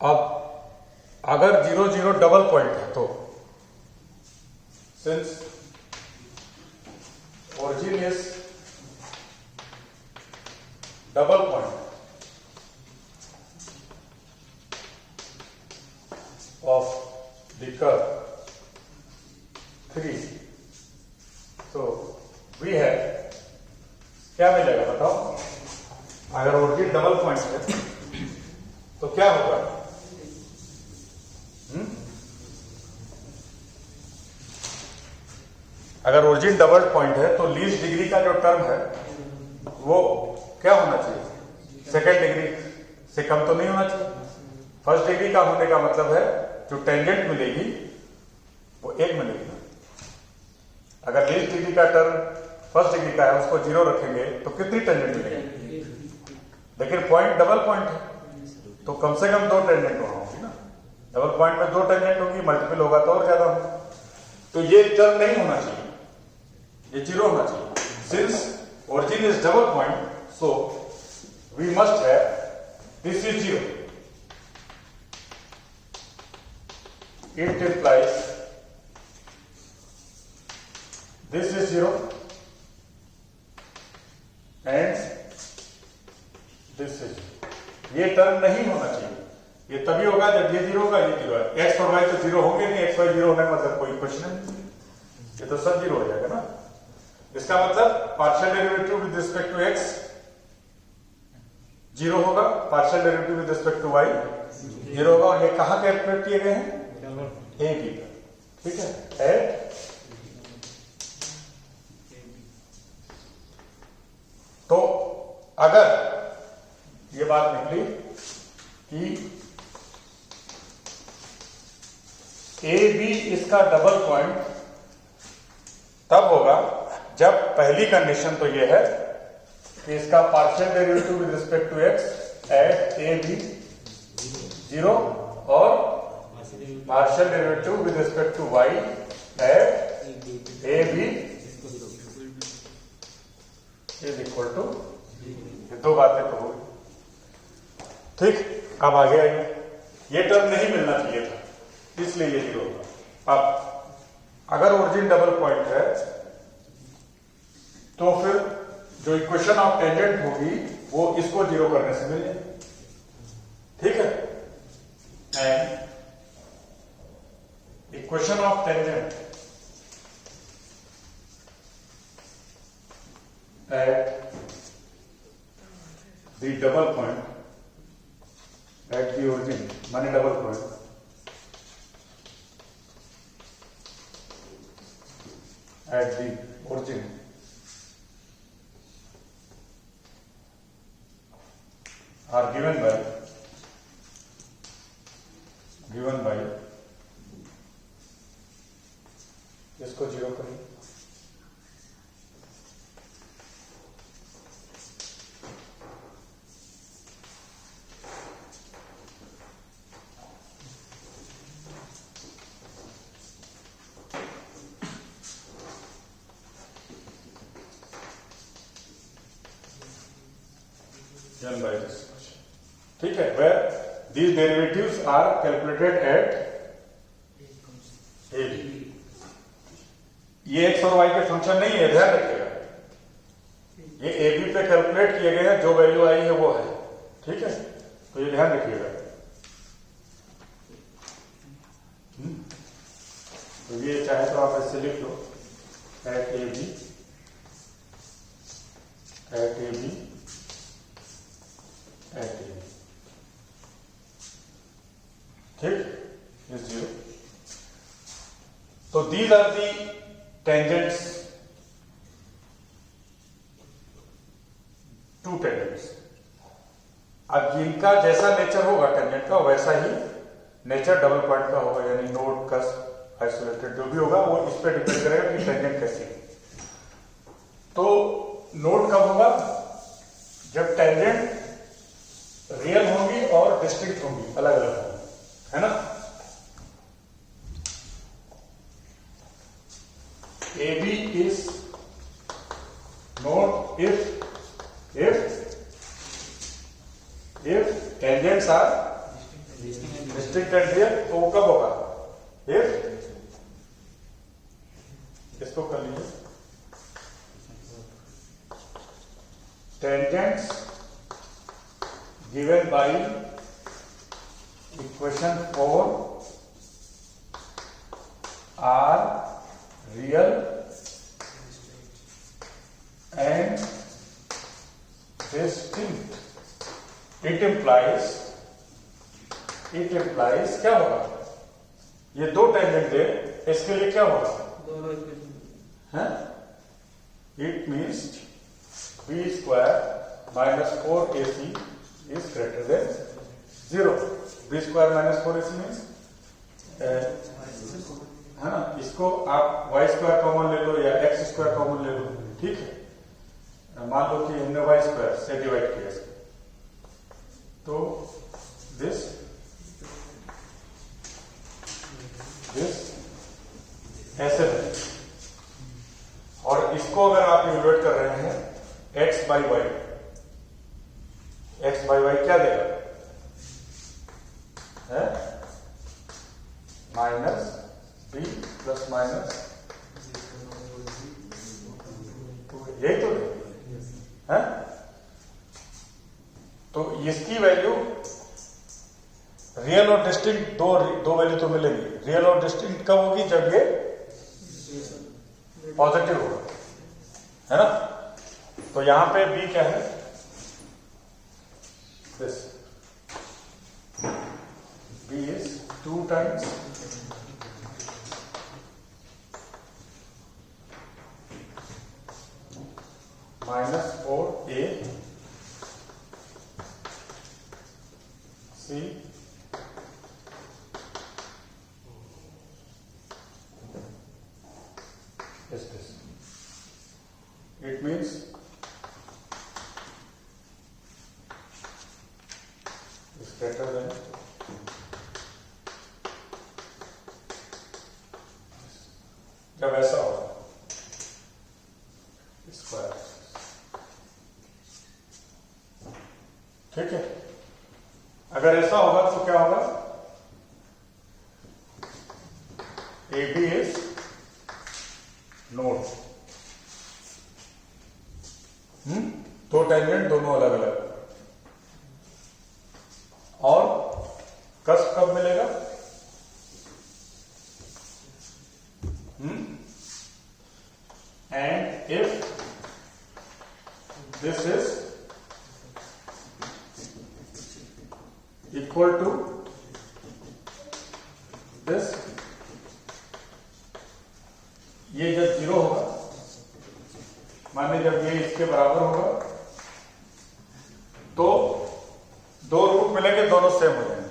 अब अगर 0 0 डबल पॉइंट है तो since origin is double point, क्या मिलेगा बताओ? अगर ओरिजिन डबल पॉइंट है तो क्या होगा? अगर ओरिजिन डबल पॉइंट है तो लीस्ट डिग्री का जो टर्म है वो क्या होना चाहिए? सेकेंड डिग्री से कम तो नहीं होना चाहिए। फर्स्ट डिग्री का होने का मतलब है जो टेंजेंट मिलेगी वो 1 मिलेगी ना। अगर लीस्ट डिग्री का टर्म फर्स्ट डिग्री का है उसको 0 रखेंगे तो कितनी टेंजेंट मिलेगी? लेकिन पॉइंट डबल पॉइंट है तो कम से कम 2 टेंजेंट वहां होगी ना। डबल पॉइंट में 2 टेंजेंट होगी, मल्टीपल होगा तो और ज्यादा होगा। तो ये टर्म नहीं होना चाहिए, ये 0 होना चाहिए। Since origin is double point, so we must have this is 0. It implies this is 0 and this is 0. ये टर्म नहीं होना चाहिए। ये तभी होगा जब ये 0 होगा, ये 0 है। x और y तो 0 होंगे नहीं, x y 0 होने का मतलब कोई क्वेश्चन नहीं, ये तो सब 0 हो जाएगा ना। इसका मतलब partial derivative with respect to x 0 होगा, partial derivative with respect to y 0 होगा। और ये कहां कैलकुलेट किए गए हैं? ए बी पर, ठीक है। तो अगर ये बात निकली कि ए बी इसका डबल पॉइंट तब होगा जब पहली कंडीशन तो ये है कि इसका partial derivative with respect to x at a b 0 और partial derivative with respect to y at a b is equal to, ये 2 बातें तो होगी, ठीक। अब आगे आइए, ये टर्म नहीं मिलना चाहिए था इसलिए ये 0 होगा। अब अगर ओरिजिन डबल पॉइंट है तो फिर जो इक्वेशन ऑफ टेंजेंट होगी वो इसको 0 करने से मिल जाएगी, ठीक है। And equation of tangent at the double point at the origin माने double point at the origin are given by इसको 0 करें, by this, ठीक है। where these derivatives are calculated at a b। ये x और y के function नहीं है, ध्यान रखिएगा। ये a b पे कैलकुलेट किए गए हैं, जो वैल्यू आई है वो है, ठीक है। तो ये ध्यान रखिएगा। तो ये चाहे तो आप ऐसे लिख लो at a b ठीक is 0। तो these are the tangents, 2 tangents। अब जिनका जैसा नेचर होगा टेंजेंट का वैसा ही नेचर डबल पॉइंट का होगा, यानी नोड कस्प आइसोलेटेड जो भी होगा वो इस पर डिपेंड करेगा कि टेंजेंट कैसी है। तो नोड कब होगा? जब टेंजेंट रियल होंगी और डिस्टिंक्ट होंगी, अलग अलग होंगी, है ना। AB is node if tangents are distinct and real। तो वो कब होगा? if, इसको कर लीजिए, tangents given by equation 4 are real and distinct, it implies क्या होगा, ये दो टेंजेंट है, इसके लिए क्या होगा, है, it means b square minus 4ac is greater than 0। B square minus 4ac means है ना, इसको आप वाई स्क्वायर कॉमन ले लो या एक्स स्क्वायर कॉमन ले लो, ठीक है। मान लो कि हमने वाई स्क्वायर से डिवाइड किया इसको, तो दिस ऐसे है, और इसको अगर आप इवेल्युएट कर रहे हैं x by y, x by y क्या देगा, है माइनस बी प्लस माइनस, यही तो है। तो इसकी वैल्यू रियल और डिस्टिंक्ट दो वैल्यू तो मिलेगी। रियल और डिस्टिंक्ट कब होगी, जब ये पॉजिटिव होगा, है ना। तो यहां पे बी क्या है, this b is 2 times minus 4a c is this. It means is greater than जब ऐसा होगा स्क्वायर, ठीक है। अगर ऐसा होगा तो क्या होगा, ए बी इज नोड, दो टेंजेंट दोनों अलग अलग, और कस्प कब मिलेगा, and if this is equal to this, ये जब 0 होगा, माने जब ये इसके बराबर होगा, तो दो रूट मिलेंगे, दोनों सेम हो जाएंगे,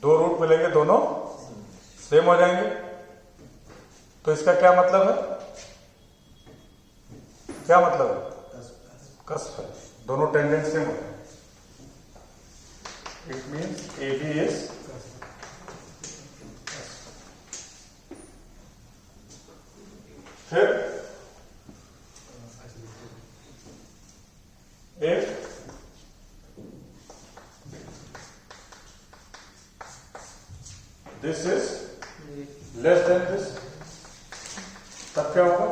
दो रूट मिलेंगे, दोनों सेम हो जाएंगे। तो इसका क्या मतलब है, क्या मतलब है, कस्प है, दोनों टेंजेंट सेम हो जाएंगे। It means a b is फिर if this is less than this, तब क्या होगा,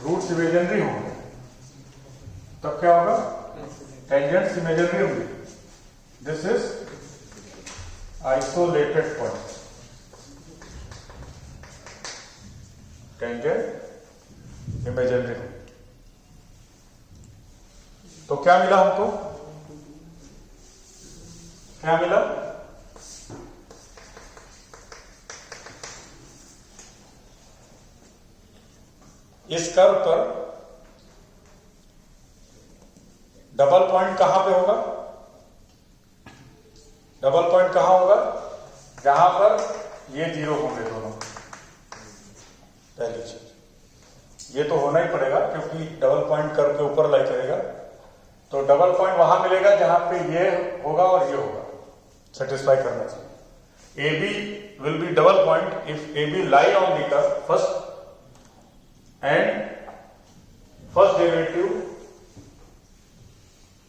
रूट्स इमेजिनरी होंगे, तब क्या होगा, टेंजेंट्स इमेजिनरी होंगे, this is isolated point, tangent imaginary. तो क्या मिला हमको, क्या मिला, इस कर्व पर डबल पॉइंट कहां पे होगा, डबल पॉइंट कहां होगा, जहां पर ये 0 होंगे दोनों। पहली चीज ये तो होना ही पड़ेगा, क्योंकि डबल पॉइंट कर्व के ऊपर लाई करेगा, तो डबल पॉइंट वहां मिलेगा जहां पे ये होगा और ये होगा, सेटिस्फाई करना चाहिए। A b will be double point if a b lie on the curve first and first derivative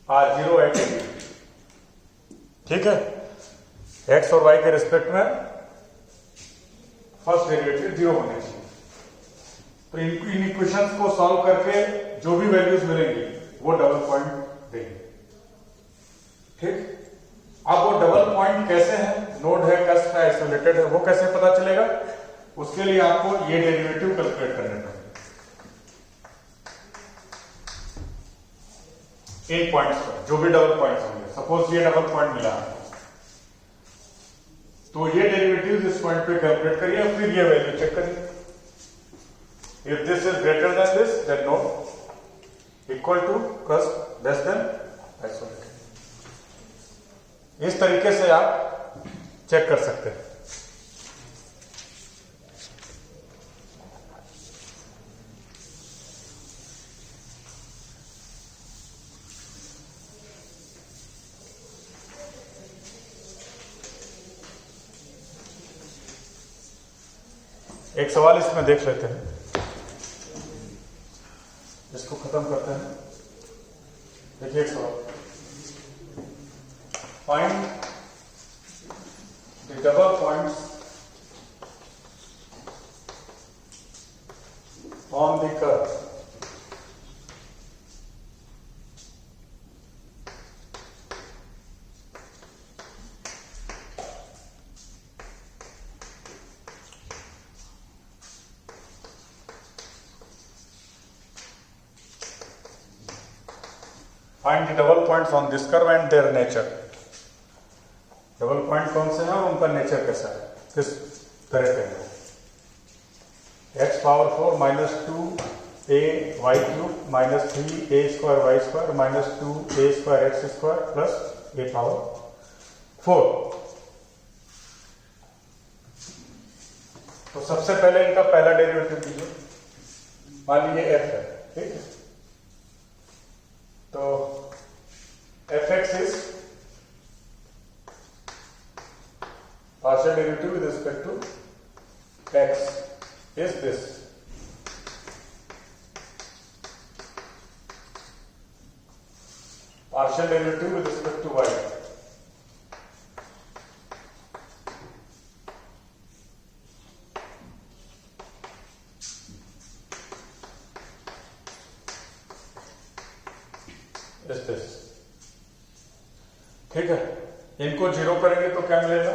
are 0 at a b, ठीक है। एक्स और वाई के रिस्पेक्ट में फर्स्ट डेरिवेटिव 0 होने चाहिए। तो इन इक्वेशंस को सॉल्व करके जो भी वैल्यूज मिलेंगी वो डबल पॉइंट देंगे, ठीक। अब वो डबल पॉइंट कैसे है, नोड है, कस्प है, आइसोलेटेड है, वो कैसे पता चलेगा, उसके लिए आपको ये डेरिवेटिव कैलकुलेट करने पड़ेंगे। इन पॉइंट्स पर जो भी डबल पॉइंट्स होंगे, सपोज ये डबल पॉइंट मिला तो ये डेरिवेटिव इस पॉइंट पे कैलकुलेट करिए और फिर ये वैल्यू चेक करिए। If this is greater than this then no, equal to plus less than isolated. इस तरीके से आप चेक कर सकते हैं। एक सवाल इसमें देख लेते हैं, इसको खत्म करते हैं। देखिए एक सवाल, find the double points on the curve find the double points on this curve and their nature. Double point कौन से हैं और उनका नेचर कैसा है, किस तरह के हैं। x power 4 minus 2a y cube minus 3a square y square minus 2a square x square plus a power 4। तो सबसे पहले इनका पहला डेरिवेटिव लीजिए, मान लीजिए f है, ठीक है। तो fx is partial derivative with respect to x is this, partial derivative with respect to y is this, ठीक है। इनको जीरो करेंगे तो क्या मिलेगा,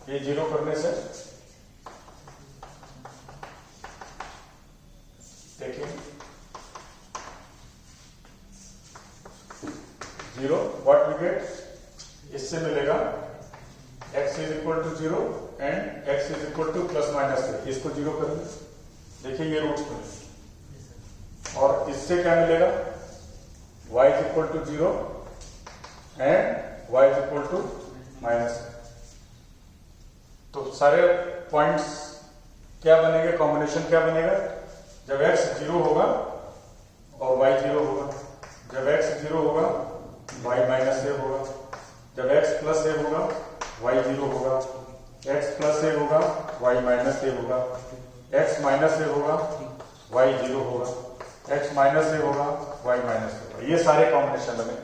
ये जीरो करने से देखिए जीरो, व्हाट वी गेट, इससे मिलेगा x is equal to zero and x is equal to plus minus 3। इसको जीरो करेंगे, देखिए ये रूट्स में, और इससे क्या मिलेगा, y is equal to zero and y is equal to minus. तो सारे पॉइंट्स क्या बनेंगे, कॉम्बिनेशन क्या बनेगा, जब x जीरो होगा और y जीरो होगा, जब x जीरो होगा y माइनस ए होगा, जब x प्लस ए होगा y जीरो होगा, x प्लस ए होगा y माइनस ए होगा, x माइनस ए होगा y जीरो होगा, x माइनस ए होगा y माइनस ए होगा। ये सारे कॉम्बिनेशन बने।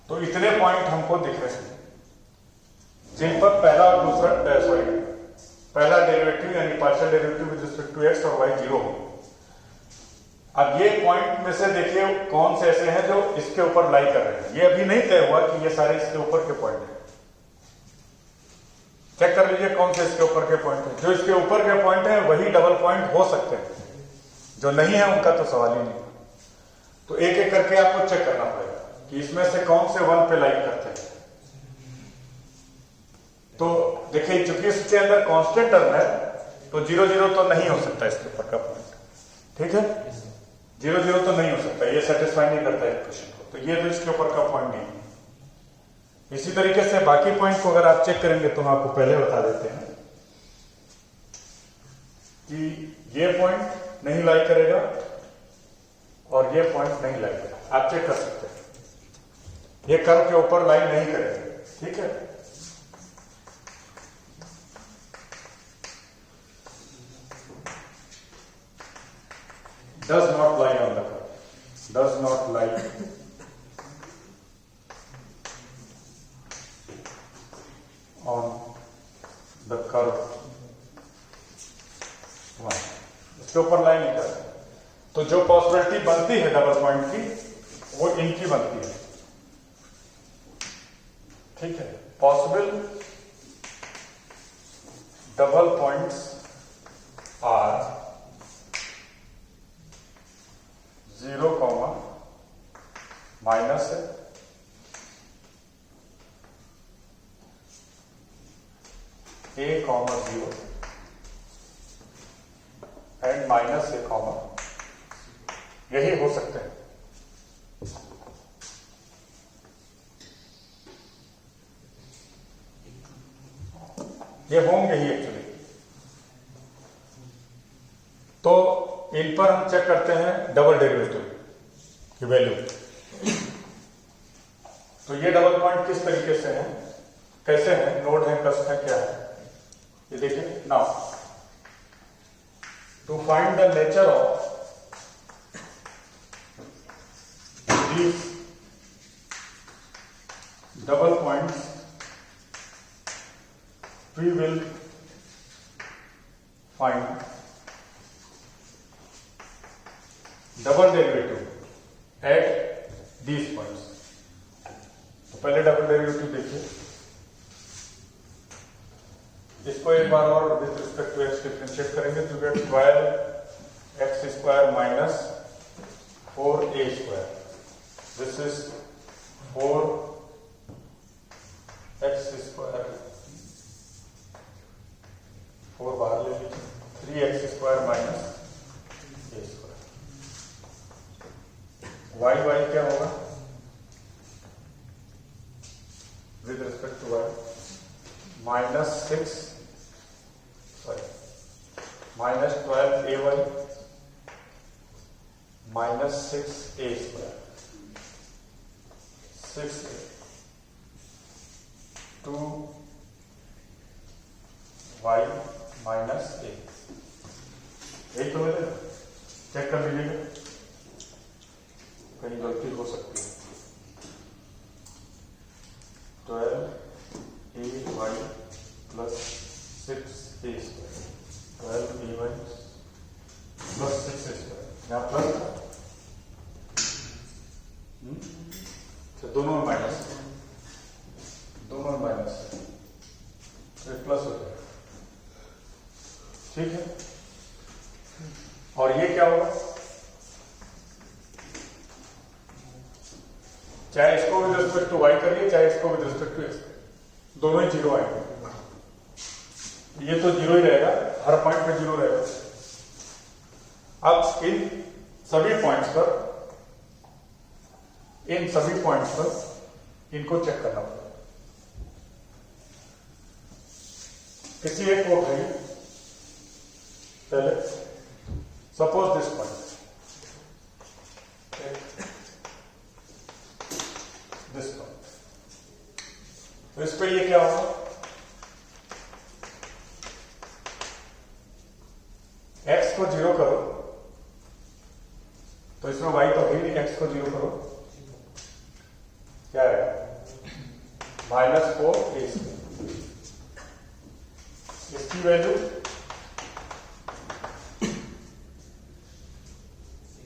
तो इतने पॉइंट हमको दिख रहे हैं जिन पर पहला और दूसरा पहला डेरिवेटिव यानी partial derivative with respect to x और y जीरो हो। अब ये पॉइंट में से देखिए कौन से ऐसे हैं जो इसके ऊपर लाई कर रहे हैं। ये अभी नहीं तय हुआ कि ये सारे इसके ऊपर के पॉइंट हैं। चेक कर लीजिए कौन से इसके ऊपर के पॉइंट है। जो इसके ऊपर के पॉइंट है वही डबल पॉइंट हो सकते हैं, जो नहीं है उनका तो सवाल ही नहीं। तो एक एक करके आपको चेक करना पड़ेगा कि इसमें से कौन से वन पे लाइक करते हैं। तो देखिए चूंकि इसके अंदर कांस्टेंट टर्म है तो 0 0 तो नहीं हो सकता इसके ऊपर का पॉइंट, ठीक है। 0 0 तो नहीं हो सकता, ये सेटिस्फाई नहीं करता इक्वेशन को, तो ये तो इसके ऊपर का पॉइंट नहीं है। इसी तरीके से बाकी पॉइंट को अगर आप चेक करेंगे तो हम आपको पहले बता देते हैं कि ये पॉइंट नहीं लाइक करेगा और ये पॉइंट नहीं लाइक करेगा। आप चेक कर सकते हैं, ये कर्व के ऊपर लाइन नहीं करेगा, ठीक है। does not lie on the curve, does not lie on the curve 1, इसके ऊपर लाइन नहीं कर। तो जो पॉसिबिलिटी बनती है डबल पॉइंट की वो इनकी बनती है, ठीक है। Possible double points are 0, minus है, a, 0 एंड माइनस a, यही हो सकते हैं। ये होंगे ही एक्चुअली। तो इन पर हम चेक करते हैं डबल डेरिवेटिव की वैल्यू। तो ये डबल पॉइंट किस तरीके से है, कैसे है, नोड है, कस्ट है, क्या है, ये देखिए। Now to find the nature of these double points, we will find double derivative at these points. तो पहले डबल डेरिवेटिव देखिए, इसको एक बार और with respect to x differentiate करेंगे तो gate 12x² minus 4a²। This is 4x², 4 बाहर ले लीजिए, 3x² माइनस a²। y क्या होगा with respect to y, minus 12ay minus 6a², 6a, 2y minus a। यही तो मिलेगा, चेक कर लीजिएगा, कहीं गलती हो सकती है। 12ay plus 6a², 12ay plus 6a², यहाँ प्लस दोनों में माइनस, दोनों में माइनस, तो प्लस हो जाएगा, ठीक है। और ये क्या होगा, चाहे इसको विद रिस्पेक्ट टू y करिए, चाहे इसको विद रिस्पेक्ट टू x, दोनों ही 0 आएंगे। ये तो 0 ही रहेगा, हर पॉइंट पे 0 रहेगा। अब इन सभी पॉइंट्स पर इनको चेक करना पड़ेगा। किसी एक को उठाइए पहले, सपोज दिस पॉइंट, तो इस पे ये क्या होगा, x को 0 करो तो इसमें y तो है नहीं, x को 0 करो क्या है, -4a²। इसकी वैल्यू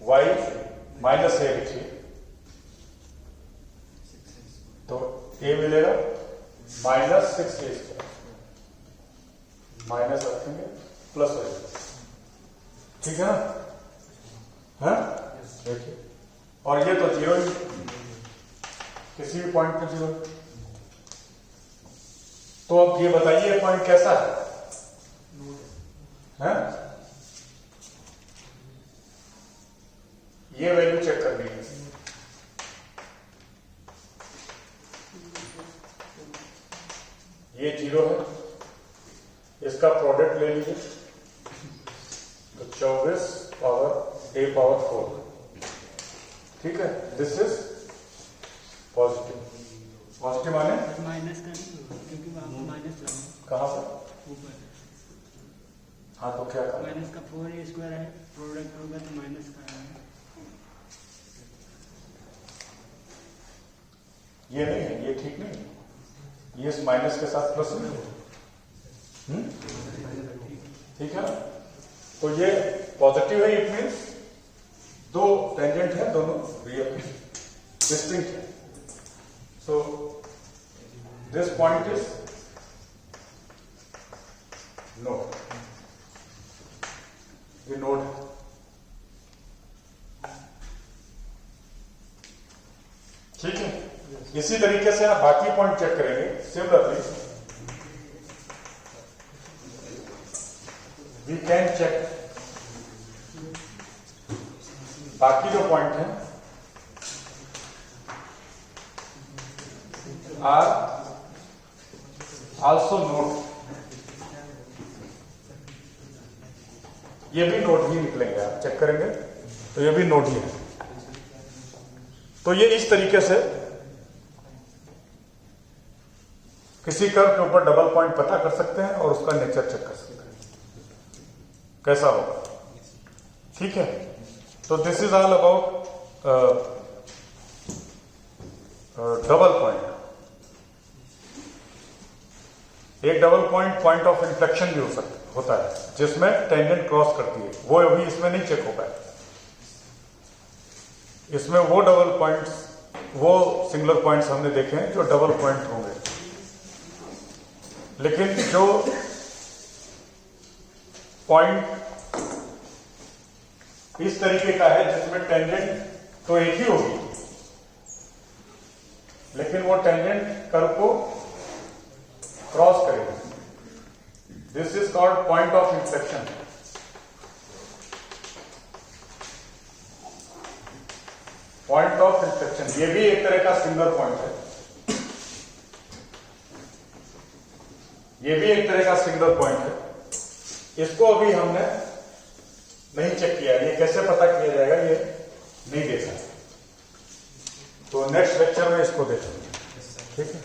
y माइनस a लिखिए, तो a मिलेगा -6a², माइनस रखेंगे प्लस हो जाएगा, ठीक है ना, हाँ देखिए। और ये तो 0 ही, किसी भी पॉइंट पे 0। तो अब ये बताइए पॉइंट कैसा है? ये वैल्यू चेक करनी है। ये 0 है, इसका प्रोडक्ट ले लीजिए तो 24 पावर a⁴, ठीक है। दिस इज पॉजिटिव, पॉजिटिव माने माइनस का नहीं, क्योंकि वहां माइनस कहां पर ऊपर, हाँ तो क्या करना, माइनस का 4a² है, प्रोडक्ट होगा तो माइनस का है। ये नहीं है, ये ठीक नहीं है, ये इस माइनस के साथ प्लस नहीं है, ठीक है ना। तो ये पॉजिटिव है, इट मीन्स दो टेंजेंट है, दोनों रियल डिस्टिंक्ट है। So this point is node, ये नोड है। इसी तरीके से आप बाकी पॉइंट चेक करेंगे। सिमिलरली वी कैन चेक बाकी जो पॉइंट हैं आर आल्सो नोट, ये भी नोट ही निकलेंगे। आप चेक करेंगे तो ये भी नोट ही है। तो ये इस तरीके से किसी कर्व के ऊपर डबल पॉइंट पता कर सकते हैं और उसका नेचर चेक कर सकते हैं कैसा होगा। ठीक है, तो this is all about double point. एक double point point of inflection भी होता है जिसमें टेंजेंट क्रॉस करती है, वो अभी इसमें नहीं चेक हो पाया। इसमें वो डबल पॉइंट्स, वो सिंगुलर पॉइंट्स हमने देखे हैं जो डबल पॉइंट होंगे, लेकिन जो पॉइंट इस तरीके का है जिसमें टेंजेंट तो एक ही होगी लेकिन वो टेंजेंट कर्व को क्रॉस करेगी, this is called point of intersection. Point of intersection ये भी एक तरह का सिंगुलर पॉइंट है, ये भी एक तरह का सिंगुलर पॉइंट है। इसको अभी हमने नहीं चेक किया, ये कैसे पता किया जाएगा ये नहीं देखा, तो नेक्स्ट लेक्चर में इसको देखेंगे। ठीक है।